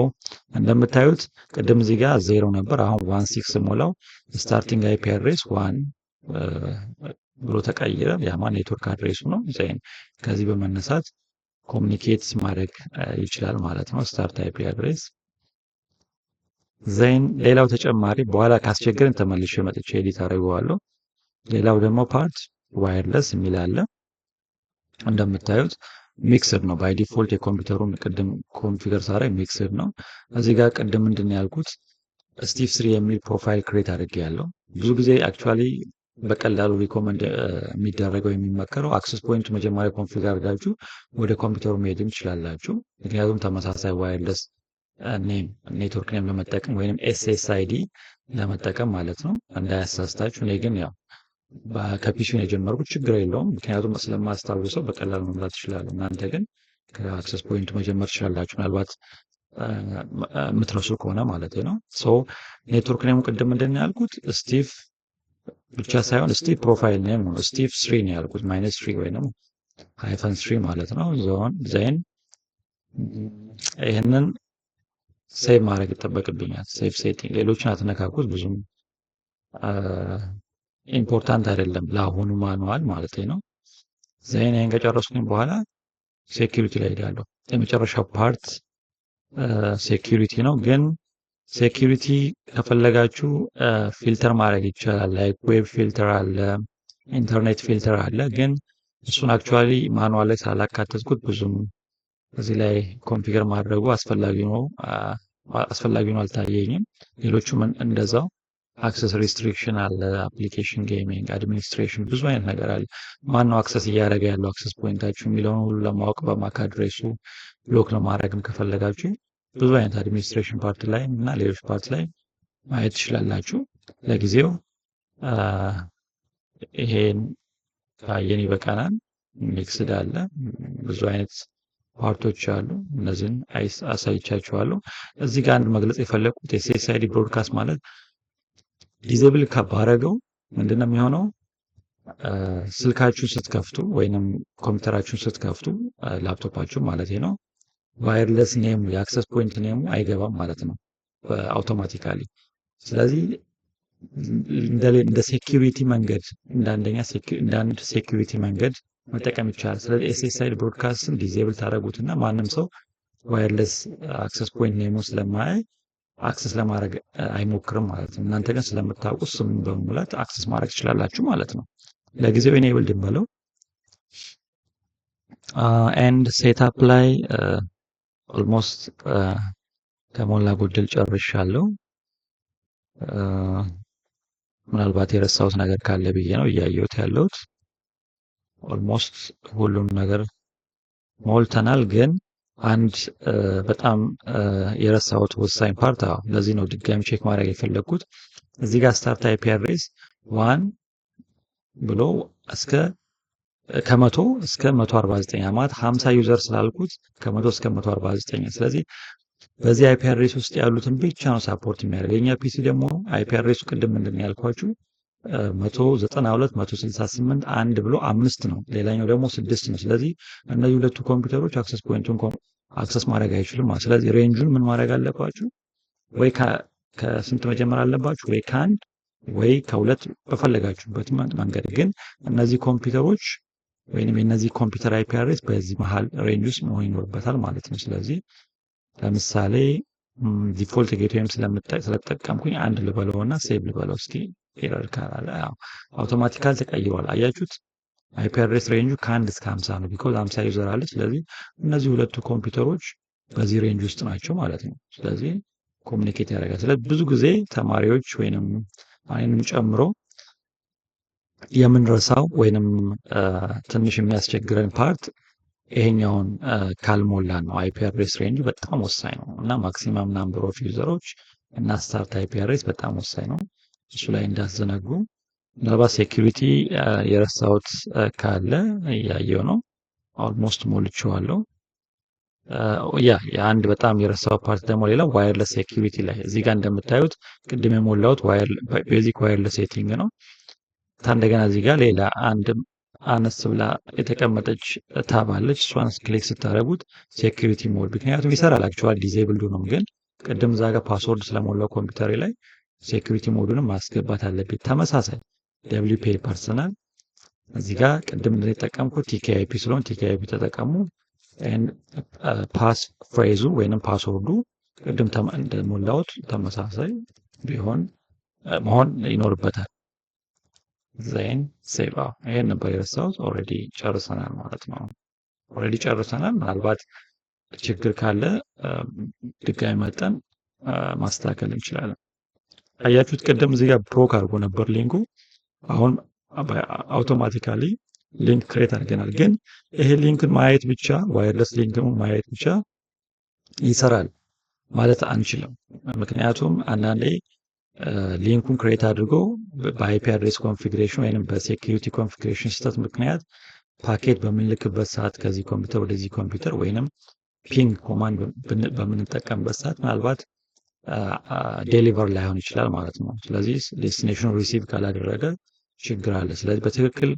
Speaker 1: እንደምታዩት ቅድም እዚህ ጋር 0 ነበር፣ አሁን 16 ሞላው። ስታርቲንግ አይፒ አድሬስ 1 ብሎ ተቀየረ። ያማ ኔትወርክ አድሬሱ ነው። ዜን ከዚህ በመነሳት ኮሚኒኬት ማድረግ ይችላል ማለት ነው። ስታርት አይፒ አድሬስ ዜን ሌላው ተጨማሪ በኋላ ካስቸገረን ተመልሼ መጥቼ ኤዲት አደርገዋለሁ። ሌላው ደግሞ ፓርት ዋየርለስ የሚል አለ። እንደምታዩት ሚክስድ ነው ባይ ዲፎልት የኮምፒውተሩን ቅድም ኮንፊገር ሳራ ሚክስድ ነው። እዚህ ጋር ቅድም ምንድን ነው ያልኩት ስቲቭ 3 የሚል ፕሮፋይል ክሬት አድርጌያለሁ። ብዙ ጊዜ አክቹዋሊ በቀላሉ ሪኮመንድ የሚደረገው የሚመከረው አክሰስ ፖይንቱ መጀመሪያ ኮንፊገር አድርጋችሁ ወደ ኮምፒውተሩ መሄድም ትችላላችሁ። ምክንያቱም ተመሳሳይ ዋየርለስ ኔም ኔትወርክ ኔም ለመጠቀም ወይም ኤስኤስአይዲ ለመጠቀም ማለት ነው እንዳያሳስታችሁ። እኔ ግን ያው ከፒሲው የጀመርኩት ችግር የለውም ምክንያቱም ስለማስታውሰው በቀላሉ መምራት ይችላሉ። እናንተ ግን ከአክሰስ ፖይንቱ መጀመር ትችላላችሁ ምናልባት የምትረሱ ከሆነ ማለት ነው። ሶ ኔትወርክ ኔሙ ቅድም ምንድን ያልኩት ስቲቭ ብቻ ሳይሆን ስቲቭ ፕሮፋይል ኔም ነው። ስቲቭ 3 ነው ያልኩት -3 ወይንም -3 ማለት ነው። ዜን ይህንን ሴቭ ማድረግ ይጠበቅብኛል። ሴቭ ሴቲንግ ሌሎችን አትነካኩት ብዙም ኢምፖርታንት አይደለም ለአሁኑ ማኑዋል ማለት ነው። ዜን ይህን ከጨረስኩኝ በኋላ ሴኪሪቲ ላይ ሄዳለሁ። የመጨረሻው ፓርት ሴኪሪቲ ነው። ግን ሴኪሪቲ ከፈለጋችሁ ፊልተር ማድረግ ይቻላል። ላይክ ዌብ ፊልተር አለ፣ ኢንተርኔት ፊልተር አለ። ግን እሱን አክቹዋሊ ማኑዋል ላይ ሳላካተትኩት ብዙም እዚህ ላይ ኮንፊገር ማድረጉ አስፈላጊ ነው አልታየኝም። ሌሎቹም እንደዛው አክሰስ ሪስትሪክሽን አለ፣ አፕሊኬሽን ጌሚንግ፣ አድሚኒስትሬሽን ብዙ አይነት ነገር አለ። ማነው አክሰስ እያደረገ ያለው አክሰስ ፖይንታችሁ የሚለውን ሁሉ ለማወቅ በማክ አድሬሱ ብሎክ ለማድረግም ከፈለጋችሁ ብዙ አይነት አድሚኒስትሬሽን ፓርት ላይ እና ሌሎች ፓርት ላይ ማየት ትችላላችሁ። ለጊዜው ይሄን ካየን ይበቃናል። ሚክስድ አለ፣ ብዙ አይነት ፓርቶች አሉ። እነዚህን አሳይቻችኋለሁ። እዚህ ጋር አንድ መግለጽ የፈለኩት የኤስኤስአይዲ ብሮድካስት ማለት ዲዜብል ባረገው ምንድነው የሚሆነው? ስልካችሁን ስትከፍቱ ወይንም ኮምፒውተራችሁን ስትከፍቱ ላፕቶፓችሁ ማለት ነው ዋየርለስ ኔሙ የአክሰስ ፖይንት ኔሙ አይገባም ማለት ነው አውቶማቲካሊ። ስለዚህ እንደ ሴኪሪቲ መንገድ እንደ አንድ ሴኪሪቲ መንገድ መጠቀም ይቻላል። ስለዚህ ኤስኤስአይዲ ብሮድካስትን ዲዜብል ታደርጉትና ማንም ሰው ዋየርለስ አክሰስ ፖይንት ኔሙ ስለማያይ አክሰስ ለማድረግ አይሞክርም ማለት ነው። እናንተ ግን ስለምታውቁ ስሙን በመሙላት አክሰስ ማድረግ ትችላላችሁ ማለት ነው። ለጊዜው ኢኔብል ድንበለው ኤንድ ሴትአፕ ላይ ኦልሞስት ከሞላ ጎደል ጨርሻለሁ። ምናልባት የረሳሁት ነገር ካለ ብዬ ነው እያየሁት ያለሁት። ኦልሞስት ሁሉም ነገር ሞልተናል። ግን አንድ በጣም የረሳሁት ወሳኝ ፓርት ለዚህ ነው ድጋሚ ቼክ ማድረግ የፈለኩት። እዚህ ጋር ስታርት አይፒ አድሬስ 1 ብሎ ከመቶ እስከ 149 ማለት 50 ዩዘር ስላልኩት ከመቶ እስከ 149። ስለዚህ በዚህ አይፒ አድሬስ ውስጥ ያሉትን ብቻ ነው ሳፖርት የሚያደርገው። የኛ ፒሲ ደግሞ አይፒ አድሬሱ ቅድም ምንድነው ያልኳችሁ 192 168 1 ብሎ 5 ነው። ሌላኛው ደግሞ 6 ነው። ስለዚህ እነዚህ ሁለቱ ኮምፒውተሮች አክሰስ ፖይንቱን አክሰስ ማድረግ አይችሉም ማለት። ስለዚህ ሬንጁን ምን ማድረግ አለባችሁ? ወይ ከስንት መጀመር አለባችሁ? ወይ ከአንድ ወይ ከሁለት በፈለጋችሁበት መንገድ። ግን እነዚህ ኮምፒውተሮች ወይንም የነዚህ ኮምፒውተር አይፒ አድሬስ በዚህ መሃል ሬንጅ ውስጥ መሆን ይኖርበታል ማለት ነው። ስለዚህ ለምሳሌ ዲፎልት ጌትዌይም ስለተጠቀምኩኝ አንድ ልበለውና ሴቭ ልበለው እስኪ ኤረር ካላለ አውቶማቲካሊ ተቀይሯል። አያችሁት? አይፒ አድሬስ ሬንጁ ከ1 እስከ 50 ነው ቢኮዝ 50 ዩዘር አለ። ስለዚህ እነዚህ ሁለቱ ኮምፒውተሮች በዚህ ሬንጅ ውስጥ ናቸው ማለት ነው። ስለዚህ ኮሙኒኬት ያደርጋል። ስለዚህ ብዙ ጊዜ ተማሪዎች ወይንም አይንም ጨምሮ የምንረሳው ወይንም ትንሽ የሚያስቸግረን ፓርት ይሄኛውን ካልሞላ ነው። አይፒ አድሬስ ሬንጅ በጣም ወሳኝ ነው እና ማክሲመም ናምበር ኦፍ ዩዘሮች እና ስታርት አይፒ አድሬስ በጣም ወሳኝ ነው። እሱ ላይ እንዳትዘነጉ። ምናልባት ሴኪሪቲ የረሳሁት ካለ እያየው ነው። ኦልሞስት ሞልቼዋለሁ። የአንድ በጣም የረሳው ፓርት ደግሞ ሌላ ዋየርለስ ሴኪሪቲ ላይ እዚህ ጋር እንደምታዩት ቅድም የሞላሁት ቤዚክ ዋየርለስ ሴቲንግ ነው። እንደገና እዚህ ጋር ሌላ አንድ አነስ ብላ የተቀመጠች ታብ አለች። እሷን ክሊክ ስታደርጉት ሴኪሪቲ ሞድ ምክንያቱም ይሰራል አክቹዋሊ ዲዜብልዱ ነው። ግን ቅድም እዛ ጋር ፓስወርድ ስለሞላው ኮምፒውተሬ ላይ ሴኪሪቲ ሞዱንም ማስገባት አለብኝ። ተመሳሳይ WPA ፐርሰናል እዚህ ጋር ቅድም እንደተጠቀምኩት TKIP ስለሆነ TKIP ተጠቀሙ። ፓስ ፍሬዙ ወይንም ፓስወርዱ ቅድም እንደሞላሁት ተመሳሳይ ቢሆን መሆን ይኖርበታል። ዜን ሴቭ። ይሄን ነበር የረሳሁት። ኦልሬዲ ጨርሰናል ማለት ነው። ኦልሬዲ ጨርሰናል። ምናልባት ችግር ካለ ድጋሚ መጠን ማስተካከል እንችላለን። አያችሁት? ቅድም እዚህ ጋር ብሮክ አድርጎ ነበር ሊንኩ። አሁን አውቶማቲካሊ ሊንክ ክሬት አድርገናል። ግን ይሄ ሊንክን ማየት ብቻ ዋየርለስ ሊንክን ማየት ብቻ ይሰራል ማለት አንችልም። ምክንያቱም አንዳንዴ ሊንኩን ክሬት አድርጎ በአይፒ አድሬስ ኮንፊግሬሽን ወይም በሴኪሪቲ ኮንፊግሬሽን ስህተት ምክንያት ፓኬት በምንልክበት ሰዓት ከዚህ ኮምፒውተር ወደዚህ ኮምፒውተር ወይንም ፒንግ ኮማንድ በምንጠቀምበት ሰዓት ምናልባት ዴሊቨር ላይሆን ይችላል ማለት ነው። ስለዚህ ዴስቲኔሽኑ ሪሲቭ ካላደረገ ችግር አለ። ስለዚህ በትክክል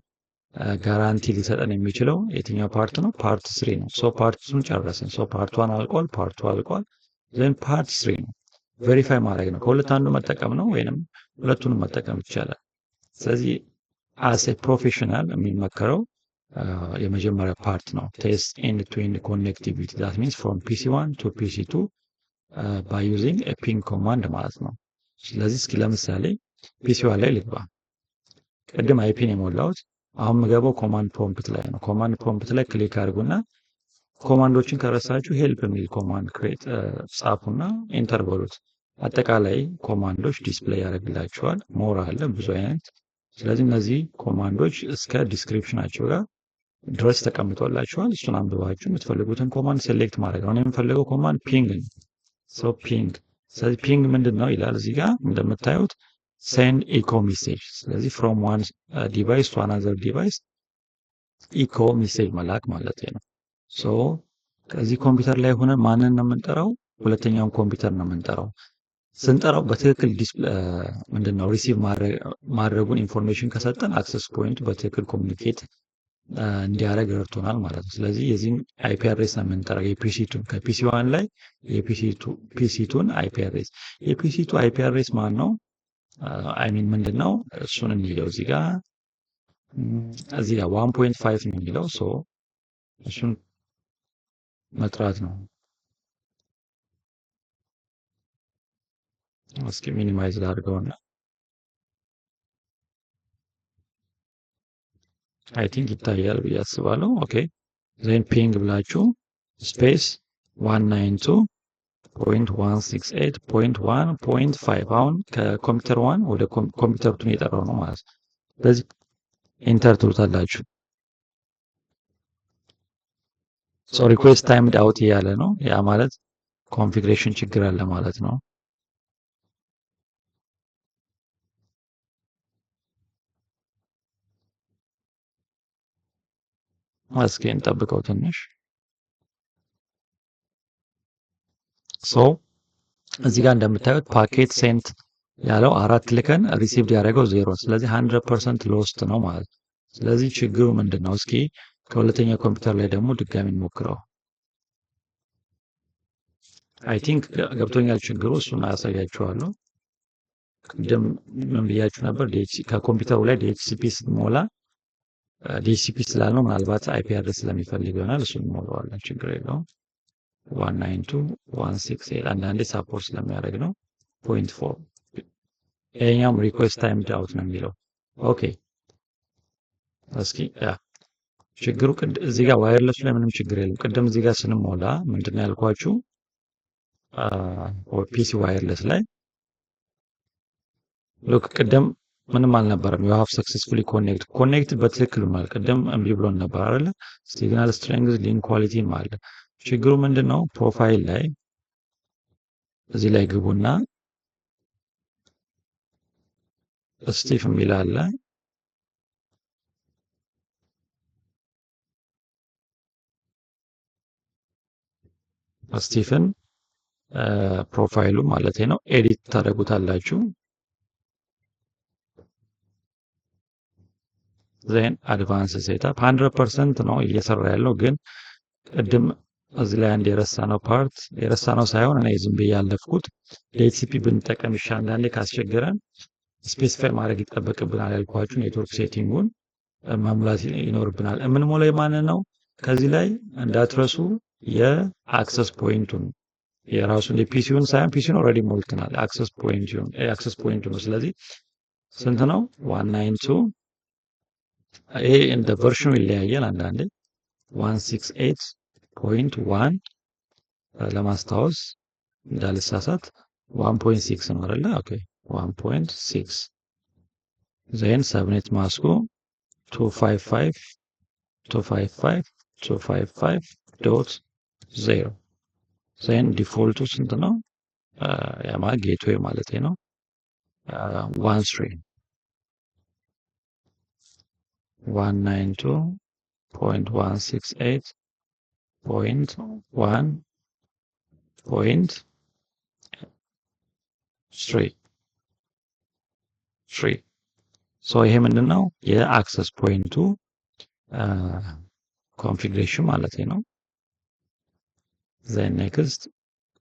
Speaker 1: ጋራንቲ ሊሰጠን የሚችለው የትኛው ፓርት ነው? ፓርት 3 ነው። ሶ ፓርት 2ን ጨረስን። ሶ ፓርት 1 አልቋል፣ ፓርት 2 አልቋል። ዘን ፓርት 3 ነው። ቬሪፋይ ማድረግ ነው። ከሁለት አንዱ መጠቀም ነው ወይንም ሁለቱንም መጠቀም ይቻላል። ስለዚህ አስ ኤ ፕሮፌሽናል የሚመከረው የመጀመሪያ ፓርት ነው። ቴስት ኤንድ ቱ ኤንድ ኮኔክቲቪቲ ዛት ሚንስ ፍሮም ፒሲ1 ቱ ፒሲ2 ባይ ዩዚንግ ኤ ፒንግ ኮማንድ ማለት ነው። ስለዚህ እስኪ ለምሳሌ ፒሲ1 ላይ ልግባ። ቅድም አይፒን የሞላሁት አሁን የምገባው ኮማንድ ፕሮምፕት ላይ ነው። ኮማንድ ፕሮምፕት ላይ ክሊክ አድርጉና ኮማንዶችን ከረሳችሁ ሄልፕ የሚል ኮማንድ ክሬት ጻፉና ኢንተር በሉት። አጠቃላይ ኮማንዶች ዲስፕሌይ ያደርግላችኋል። ሞር አለ ብዙ አይነት። ስለዚህ እነዚህ ኮማንዶች እስከ ዲስክሪፕሽናቸው ጋር ድረስ ተቀምጦላችኋል። እሱን አንብባችሁ የምትፈልጉትን ኮማንድ ሴሌክት ማድረግ ነው። የምፈልገው ኮማንድ ፒንግ ነው። ሶ ፒንግ። ስለዚህ ፒንግ ምንድን ነው ይላል እዚህ ጋር እንደምታዩት ሴንድ ኢኮ ሜሴጅ። ስለዚህ ፍሮም ዋን ዲቫይስ ቱ አናዘር ዲቫይስ ኢኮ ሜሴጅ መላክ ማለት ነው። ሶ ከዚህ ኮምፒውተር ላይ ሆነን ማንን ነው የምንጠራው? ሁለተኛውን ኮምፒውተር ነው የምንጠራው። ስንጠራው በትክክል ምንድነው ሪሲቭ ማድረጉን ኢንፎርሜሽን ከሰጠን አክሰስ ፖይንቱ በትክክል ኮሚኒኬት እንዲያደርግ ረድቶናል ማለት ነው። ስለዚህ የዚህን አይፒ አድሬስ ነው የምንጠራው የፒሲ2 ከፒሲ1 ላይ የፒሲ2ን አይፒ አድሬስ። የፒሲ2 አይፒ አድሬስ ማን ነው? አይሚን ምንድነው? እሱን እንየው። እዚህ ጋር 1.5 ነው የሚለው። ሶ እሱን መጥራት ነው። እስኪ ሚኒማይዝ ላድርገውና አይ ቲንክ ይታያል ብዬ አስባለሁ። ኦኬ ዜን ፒንግ ብላችሁ ስፔስ 192.168.1.5 አሁን ከኮምፒውተር 1 ወደ ኮምፒውተር 2 የጠራው ነው ማለት ነው። ስለዚህ ኢንተር ትሉታላችሁ። ሶ ሪኩዌስት ታይምድ አውት እያለ ነው። ያ ማለት ኮንፊግሬሽን ችግር አለ ማለት ነው። እስኪ እንጠብቀው ትንሽ። ሶ እዚህ ጋር እንደምታዩት ፓኬት ሴንት ያለው 4 ልከን ሪሲቭድ ያደረገው 0። ስለዚህ 100% ሎስት ነው ማለት ነው። ስለዚህ ችግሩ ምንድነው? እስኪ ከሁለተኛ ኮምፒውተር ላይ ደግሞ ድጋሚ እንሞክረው። አይ ቲንክ ገብቶኛል ችግሩ። እሱን አሳያችኋለሁ። ቅድም ምን ብያችሁ ነበር? ከኮምፒውተሩ ላይ ዲኤችሲፒ ስትሞላ ዲኤችሲፒ ስላልነው ምናልባት አይፒ አድሬስ ስለሚፈልግ ይሆናል። እሱን እንሞላዋለን፣ ችግር የለውም። 192.168 አንዳንዴ ሳፖርት ስለሚያደርግ ነው። 0.4 ይሄኛውም ሪኩዌስት ታይምድ አውት ነው የሚለው። ኦኬ እስኪ ችግሩ እዚህ ጋር ዋየርለሱ ላይ ምንም ችግር የለም። ቅድም እዚህ ጋር ስንሞላ ምንድነው ያልኳችሁ? ፒሲ ዋየርለስ ላይ ሉክ ቅድም ምንም አልነበረም። ዩ ሃቭ ሰክሰስፉሊ ኮኔክት በትክክል ማለት ቅድም እምቢ ብሎን ነበር አይደለ? ሲግናል ስትሬንግዝ ሊንክ ኳሊቲ ማለት ችግሩ ምንድነው? ፕሮፋይል ላይ እዚህ ላይ ግቡና ስቲፍ የሚል አለ። ስቲፍን ፕሮፋይሉ ማለት ነው ኤዲት ታደርጉታላችሁ። ዜን አድቫንስ ሴታፕ 100% ነው እየሰራ ያለው። ግን ቅድም እዚህ ላይ አንድ የረሳነው ፓርት የረሳነው ሳይሆን እኔ ዝም ብዬ ያለፍኩት ዲኤችሲፒ ብንጠቀም ይሻላል። አንዳንዴ ካስቸገረን ስፔሲፋይ ማድረግ ይጠበቅብናል። ያልኳችሁ ኔትወርክ ሴቲንጉን መሙላት ይኖርብናል። የምንሞላው የማንን ነው? ከዚህ ላይ እንዳትረሱ የአክሰስ ፖይንቱን የራሱን የፒሲውን ሳይሆን ፒሲውን ኦልሬዲ ሞልተናል። አክሰስ ፖይንቱ ነው። ስለዚህ ስንት ነው? 192 ይሄ እንደ ቨርሽኑ ይለያያል። አንዳንዴ 168.1 ለማስታወስ እንዳልሳሳት 1.6 ነው አይደለ? ኦኬ 1.6 ዜን ሰብኔት ማስኩ 255.255.0 ዜን ዲፎልቱ ስንት ነው? ያማ ጌትዌይ ማለት ነው 13 192.168.1.3 ሶ ይሄ ምንድነው? የአክሰስ ፖይንቱ ኮንፊግሬሽን ማለት ነው። ዘን ኔክስት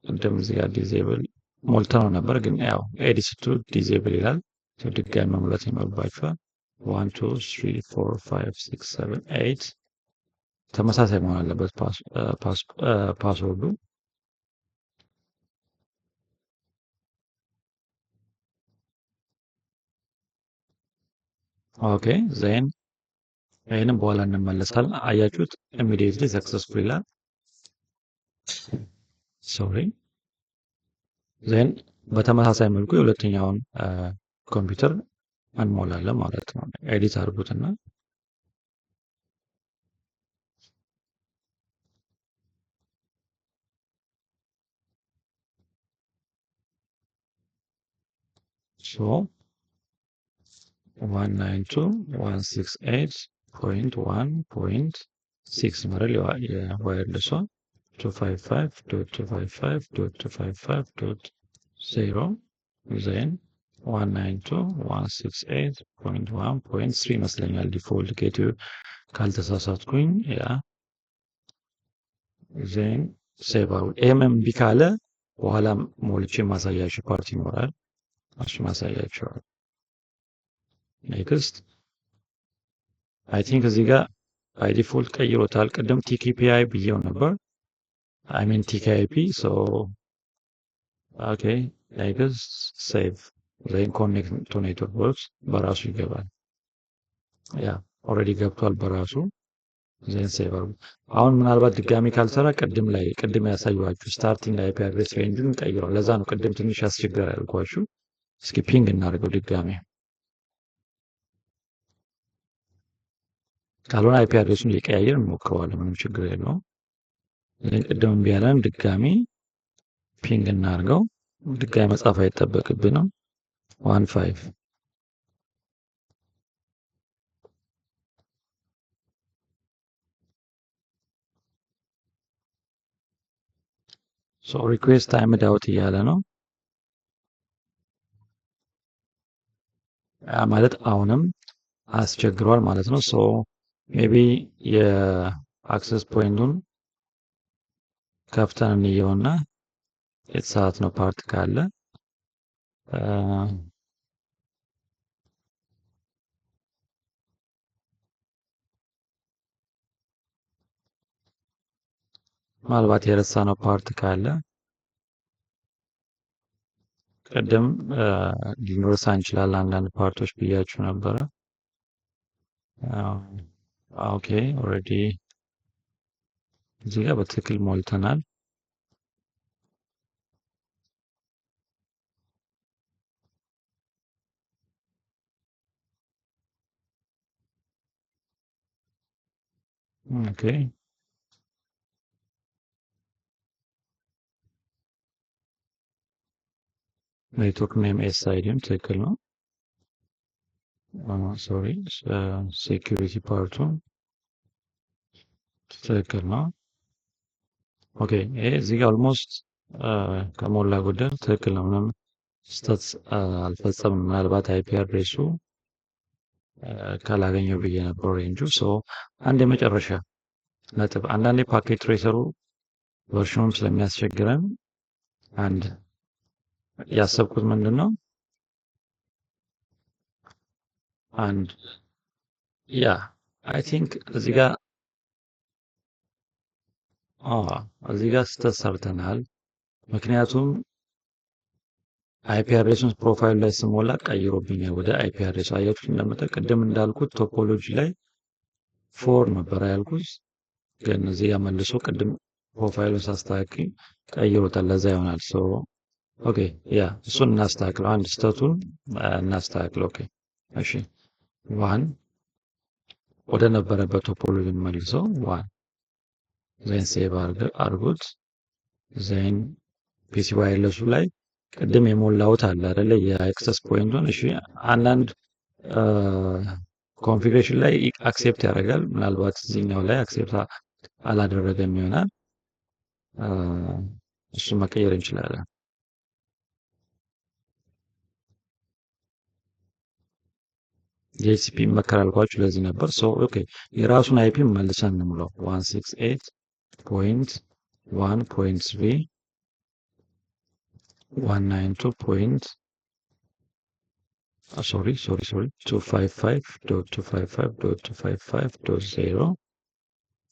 Speaker 1: እንደም እዚህ ጋር ዲዜብል ሞልተነው ነበር፣ ግን ያው ኤዲት ቱ ዲዜብል ይላል። ድጋሚ መሙላት ይኖርባችኋል። 1 2 3 4 5 6 7 8 ተመሳሳይ መሆን አለበት ፓስወርዱ። ኦኬ ዜን ይሄንን በኋላ እንመለሳለን። አያችሁት? ኢሚዲየትሊ ሰክሰስፉል ይላል። ሶሪ ዜን በተመሳሳይ መልኩ የሁለተኛውን ኮምፒውተር እንሞላለን ማለት ነው። ኤዲት አድርጉትና ሶ 192.168.1.6 ማለት የዋየርለሷ 255.255.255.0 ዜን 192.168.1.3 ይመስለኛል ዲፎልት ጌትዌይ ካልተሳሳትኩኝ። ያ ዜን ሴቭ አውት ኤምቢ ካለ በኋላ ሞልቼ ማሳያችሁ ፓርቲ ይኖራል። እሱ ማሳያችኋል። ኔክስት አይ ቲንክ እዚህ ጋር ባይ ዲፎልት ቀይሮታል። ቅድም ቲኬፒአይ ብዬው ነበር። አይ ሚን ቲኬአይፒ ሶ ኦኬ ኔክስት ሴቭ ዜን ኮኔክት ቱ ኔትወርክ ቦክስ በራሱ ይገባል። ያ ኦልሬዲ ገብቷል በራሱ። ዜን ሴቭ አድርጉ። አሁን ምናልባት ድጋሚ ካልሰራ ቅድም ያሳየኋችሁ ስታርቲንግ አይፒ አድሬስ ሬንጁን ቀይሯል። ለዛ ነው ቅድም ትንሽ ያስቸግር ያልኳችሁ። እስኪ ፒንግ እናድርገው ድጋሚ። ካልሆነ አይፒ አድሬሱን ሊቀያየር እንሞክረዋለን። ምንም ችግር የለውም። ቅድም እምቢ ያለን ድጋሚ ፒንግ እናድርገው። ድጋሚ መጻፍ አይጠበቅብንም። 15 ሶ ሪኩዌስት ታይም ዳውት እያለ ነው ማለት አሁንም አስቸግሯል ማለት ነው። ሶ ሜቢ የአክሰስ ፖይንቱን ከፍተን እንየውና የተሳት ነው ፓርት ካለ ምናልባት የረሳ ነው ፓርት ካለ ቅድም ሊኖርሳ እንችላለን። አንዳንድ ፓርቶች ብያችሁ ነበረ። ኦኬ ኦልሬዲ እዚህ ጋር በትክክል ሞልተናል። ኦኬ ኔትወርክ ኔም ኤስአይዲም ትክክል ነው። ሶሪ ሴኩሪቲ ፓርቱ ትክክል ነው። ኦኬ ይሄ እዚህ ጋር ኦልሞስት ከሞላ ጎደል ትክክል ነው። ምንም ስህተት አልፈጸምም። ምናልባት አይፒ አድሬሱ ካላገኘው ብዬ ነበር ሬንጁ። ሶ አንድ የመጨረሻ ነጥብ አንዳንዴ ፓኬት ትሬሰሩ ቨርሽኑም ስለሚያስቸግረን አንድ ያሰብኩት ምንድን ነው አንድ ያ አይ ቲንክ እዚህ ጋር እዚህ ጋር ስህተት ሰርተናል። ምክንያቱም አይፒ አድሬሱን ፕሮፋይል ላይ ስሞላ ቀይሮብኛል ወደ አይፒ አድሬስ። አያችሁት? ቅድም እንዳልኩት ቶፖሎጂ ላይ ፎር ነበር ያልኩት፣ ግን እዚህ ጋር መልሶ ቅድም ፕሮፋይሉን ሳስተካክል ቀይሮታል። ለዛ ይሆናል። ኦኬ ያ እሱን እናስተካክለው። አንድ ስህተቱን እናስተካክለው። ኦኬ እሺ፣ ዋን ወደ ነበረበት ቶፖሎጂ መልሰው ዋን ዜን ሴቭ አድርጉት። ዜን ፒሲ ዋይርለሱ ላይ ቅድም የሞላሁት አለ አይደለ? የአክሰስ ፖይንቱን። እሺ አንዳንድ ኮንፊግሬሽን ላይ አክሴፕት ያደርጋል። ምናልባት እዚህኛው ላይ አክሴፕት አላደረገም ይሆናል። እሱ መቀየር እንችላለን። የኤችሲፒ ይመከራል አልኳችሁ ለዚህ ነበር። ኦኬ የራሱን አይፒ መልሰን እንምለው 168.1.3 255.255.255.0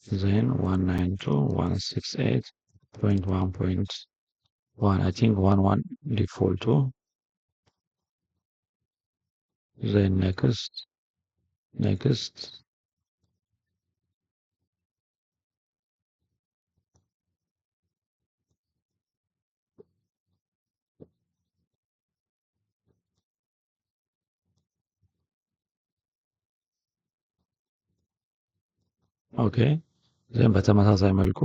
Speaker 1: then 192.168.1.1 I think 1.1 default to then next ኦኬ ዘን በተመሳሳይ መልኩ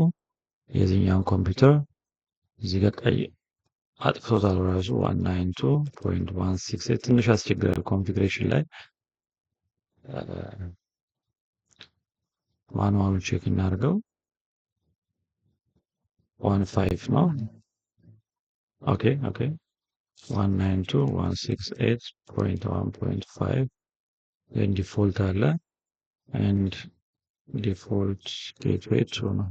Speaker 1: የዚህኛውን ኮምፒውተር እዚህ ጋር ቀይ አጥፍቶታል ራሱ 192.168 ትንሽ ያስቸግራል ኮንፊግሬሽን ላይ። ማኑዋሉን ቼክ እናድርገው። 15 ነው። ኦኬ 192.168.1.5 then ዲፎልት አለ and default gateway true ነው።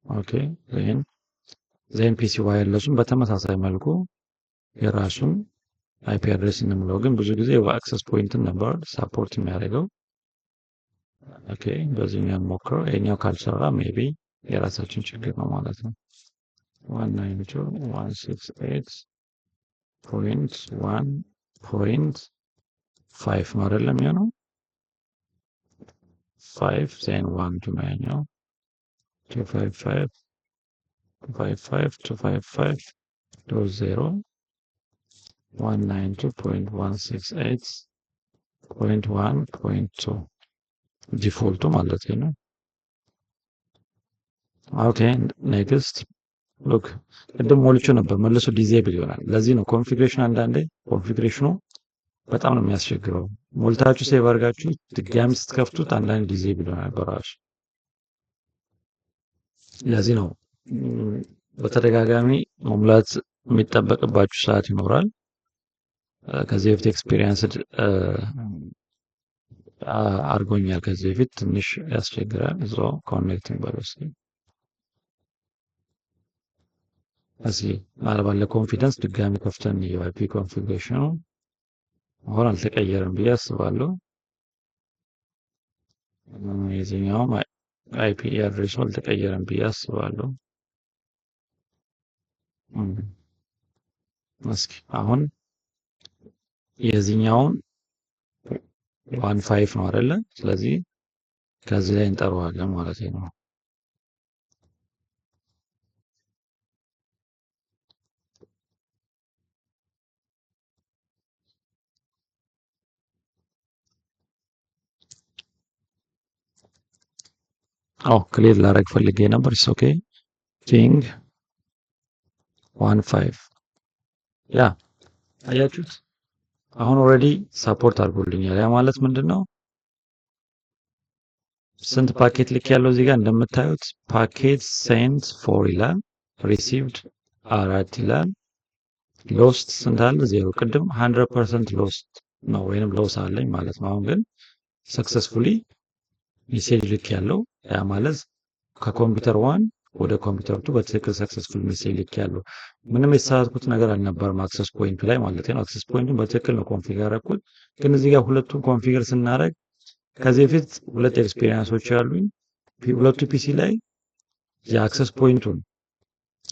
Speaker 1: ኦኬ ዜን ፒሲ ዋይርለሱን በተመሳሳይ መልኩ የራሱን አይፒ አድሬስ እንምለው። ግን ብዙ ጊዜ በአክሰስ ፖይንትን ነበር ሳፖርት የሚያደርገው። ኦኬ በዚህኛው ሞክረው። ይሄኛው ካልሰራ ሜቢ የራሳችን ችግር ነው ማለት ነው። 192.168.1.5 ነው አይደለም የሚሆነው 5 ዜን 1 to manual 255.255.0 192.168.1.2 ዲፎልቱ ማለት ነው። ኦኬ ኔክስት ሉክ ቅድም ሞልቼ ነበር መልሶ ዲዜብል ይሆናል። ለዚህ ነው ኮንፊግሬሽን አንዳንዴ ኮንፊግሬሽኑ በጣም ነው የሚያስቸግረው። ሞልታችሁ ሴቭ አድርጋችሁ ድጋሚ ስትከፍቱት አንዳንድ ዲዜብል ይሆናል በራሱ። ለዚህ ነው በተደጋጋሚ መሙላት የሚጠበቅባችሁ ሰዓት ይኖራል። ከዚህ በፊት ኤክስፒሪየንስ አድርጎኛል። ከዚህ በፊት ትንሽ ያስቸግራል። እዛው ኮኔክቲንግ በለስ እዚህ ምናልባት ለኮንፊደንስ ድጋሚ ከፍተን የአይፒ ኮንፊግሬሽኑ አሁን አልተቀየረም ብዬ አስባለሁ። የዚህኛውም አይፒ አድሬሱ አልተቀየረም ብዬ አስባለሁ። እስኪ አሁን የዚህኛውን 15 ነው አይደለ? ስለዚህ ከዚህ ላይ እንጠራዋለን ማለት ነው። ክሊር ላደርግ ፈልጌ ነበር። ኦኬ ኪንግ 15 ያ አያችሁት? አሁን ኦልሬዲ ሳፖርት አድርጎልኛል። ያ ማለት ምንድነው? ስንት ፓኬት ልክ ያለው እዚህ ጋር እንደምታዩት ፓኬት ሴንት 4 ይላል፣ ሪሲቭድ 4 ይላል፣ ሎስት ስንት አለ? 0። ቅድም 100% ሎስት ነው ወይንም ሎስ አለኝ ማለት ነው። አሁን ግን ሰክሰስፉሊ ሜሴጅ ልክ ያለው ያ ማለት ከኮምፒውተር 1 ወደ ኮምፒውተር 2 በትክክል ሰክሰስፉል ሜሴጅ ልክ ያለው ምንም የተሳሳትኩት ነገር አልነበረም አክሰስ ፖይንቱ ላይ ማለት ነው። አክሰስ ፖይንቱን በትክክል ነው ኮንፊገር ያደረኩት። ግን እዚህ ጋር ሁለቱን ኮንፊገር ስናደርግ ከዚህ በፊት ሁለት ኤክስፒሪየንሶች አሉኝ። ሁለቱ ፒሲ ላይ የአክሰስ ፖይንቱን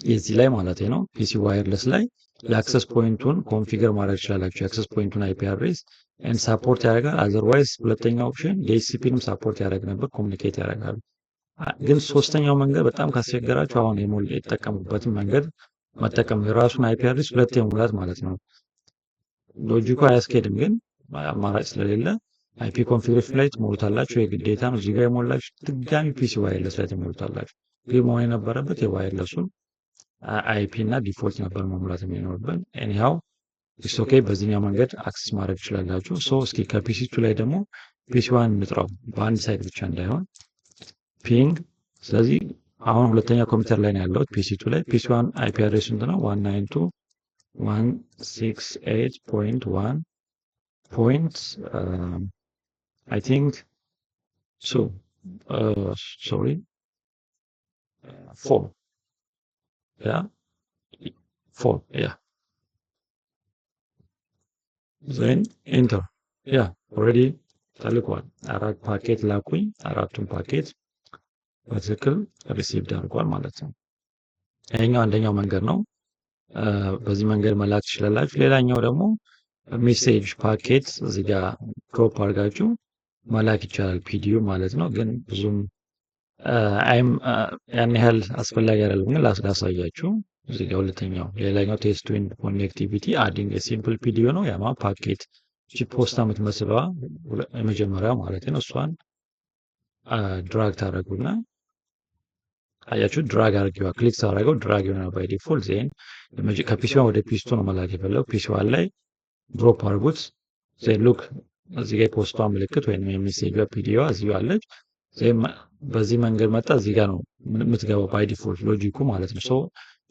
Speaker 1: የዚህ ላይ ማለት ነው ፒሲ ዋየርለስ ላይ የአክሰስ ፖይንቱን ኮንፊገር ማድረግ ትችላላችሁ። የአክሰስ ፖይንቱን አይፒ አድሬስ ኤንድ ሳፖርት ያደርጋል። አዘርዋይዝ ሁለተኛ ኦፕሽን ዲኤችሲፒንም ሳፖርት ያደርግ ነበር፣ ኮሚኒኬት ያደርጋሉ። ግን ሶስተኛው መንገድ በጣም ካስቸገራችሁ አሁን የተጠቀሙበትን መንገድ መጠቀም የራሱን አይፒ አድሬስ ሁለቴ መሙላት ማለት ነው። ሎጂኩ አያስኬድም፣ ግን አማራጭ ስለሌለ አይፒ ኮንፊግሬሽን ላይ ትሞሉታላችሁ። የግዴታ ነው። እዚህ ጋር የሞላችሁ ድጋሚ ፒሲ ዋየርለስ ላይ ትሞሉታላችሁ። ግን መሆን የነበረበት የዋየርለሱን አይፒ እና ዲፎልት ነበር መሙላት የሚኖርብን። ኤኒሃው ኢትስ ኦኬ። በዚህኛው መንገድ አክሰስ ማድረግ ትችላላችሁ። ሶ እስኪ ከፒሲ2 ላይ ደግሞ ፒሲ1 እንጥራው፣ በአንድ ሳይድ ብቻ እንዳይሆን ፒንግ። ስለዚህ አሁን ሁለተኛ ኮምፒውተር ላይ ነው ያለሁት ፒሲ2 ላይ። ፒሲ1 አይፒ አድሬስ ስንት ነው? 192.168.1 point I think so sorry 4 yeah 4 yeah then enter yeah already ተልኳል። አራት ፓኬት ላኩኝ። አራቱን ፓኬት በትክክል ሪሲቭድ አድርጓል ማለት ነው። ይሄኛው አንደኛው መንገድ ነው። በዚህ መንገድ መላክ ትችላላችሁ። ሌላኛው ደግሞ ሜሴጅ ፓኬት እዚህ ጋር ድሮፕ አድርጋችሁ መላክ ይቻላል፣ ፒዲዩ ማለት ነው። ግን ብዙም ያን ያህል አስፈላጊ አይደለም። ግን ላሳያችሁ እዚህ ጋር ሁለተኛው ሌላኛው ቴስት ዊን ኮኔክቲቪቲ አዲንግ ሲምፕል ፒዲዩ ነው። ያማ ፓኬት እቺ ፖስታ የምትመስለዋ የመጀመሪያው ማለት ነው። እሷን ድራግ ታደርጉና አያችሁ፣ ድራግ አድርጊዋ ክሊክ ሳደርገው ድራግ ይሆናል ባይ ዲፎልት። ዜን ከፒሲዋ ወደ ፒሲ2 ነው መላክ የፈለገው። ፒሲዋ ላይ ድሮፕ አድርጉት። ዜን ሉክ እዚህ ጋር የፖስቷ ምልክት ወይም የሚሴጇ ፒዲዮ እዚሁ አለች። ዜን በዚህ መንገድ መጣ። እዚህ ጋር ነው የምትገባው ባይ ዲፎልት ሎጂኩ ማለት ነው። ሶ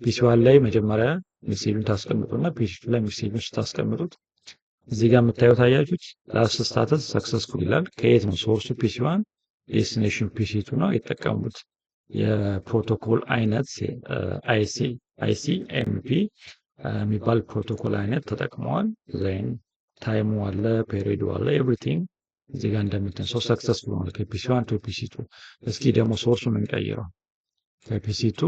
Speaker 1: ፒሲዋ ላይ መጀመሪያ ሜሴጁን ታስቀምጡና ፒሲ2 ላይ ሜሴጁን ስታስቀምጡት እዚህ ጋር የምታዩት አያችሁት ላስት ስታተስ ሰክሰስፉል ይላል። ከየት ነው ሶርሱ? ፒሲ1 ዴስቲኔሽን ፒሲ2 ነው የተጠቀሙት የፕሮቶኮል አይነት አይሲኤምፒ የሚባል ፕሮቶኮል አይነት ተጠቅመዋል። ዜን ታይሙ አለ፣ ፔሪዱ አለ፣ ኤቭሪቲንግ እዚህ ጋር እንደምትን ሰው ሰክሰስፉል ሆነ ከፒሲ1 ቱ ፒሲ2። እስኪ ደግሞ ሶርሱን እንቀይረው ከፒሲ2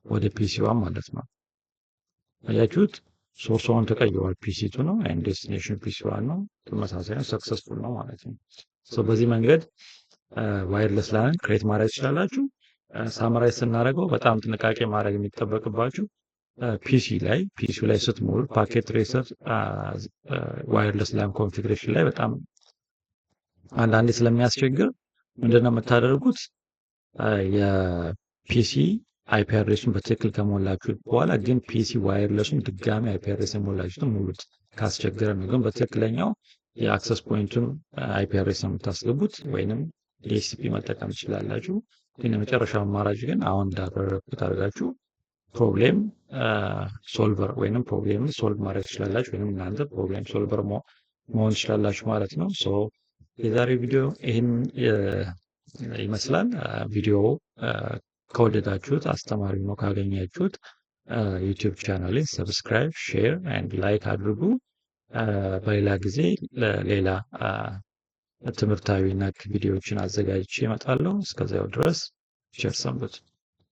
Speaker 1: ወደ ፒሲ1 ማለት ነው። አያችሁት ሶርሱን ተቀይሯል። ፒሲ2 ነው ኤንድ ዴስቲኔሽን ፒሲ1 ነው። ተመሳሳይ ነው፣ ሰክሰስፉል ነው ማለት ነው። ሶ በዚህ መንገድ ዋየርለስ ላን ክሬት ማድረግ ትችላላችሁ። ሳምራይዝ ስናደርገው በጣም ጥንቃቄ ማድረግ የሚጠበቅባችሁ ፒሲ ላይ ስትሞሉ ፓኬት ትሬሰር ዋየርለስ ላን ኮንፊግሬሽን ላይ በጣም አንዳንዴ ስለሚያስቸግር ምንድነው የምታደርጉት? የፒሲ አይፒ አድሬሱን በትክክል ከሞላችሁ በኋላ ግን ፒሲ ዋየርለሱን ድጋሚ አይፒ አድሬስ የሞላችሁትን ሙሉት። ካስቸገረ ነው ግን በትክክለኛው የአክሰስ ፖይንቱን አይፒ አድሬስ ነው የምታስገቡት፣ ወይንም ዲኤችሲፒ መጠቀም ትችላላችሁ። ግን የመጨረሻው አማራጭ ግን አሁን እንዳደረግኩት አድርጋችሁ ፕሮብሌም ሶልቨር ወይንም ፕሮብሌምን ሶልቭ ማድረግ ትችላላችሁ፣ ወይንም እናንተ ፕሮብሌም ሶልቨር መሆን ትችላላችሁ ማለት ነው። ሶ የዛሬው ቪዲዮ ይህን ይመስላል። ቪዲዮ ከወደዳችሁት አስተማሪ ነው ካገኛችሁት ዩቲዩብ ቻናሌን ሰብስክራይብ፣ ሼር ኤንድ ላይክ አድርጉ። በሌላ ጊዜ ሌላ ትምህርታዊ ነክ ቪዲዮዎችን አዘጋጅቼ እመጣለሁ። እስከዚያው ድረስ ቸር ሰንብቱ።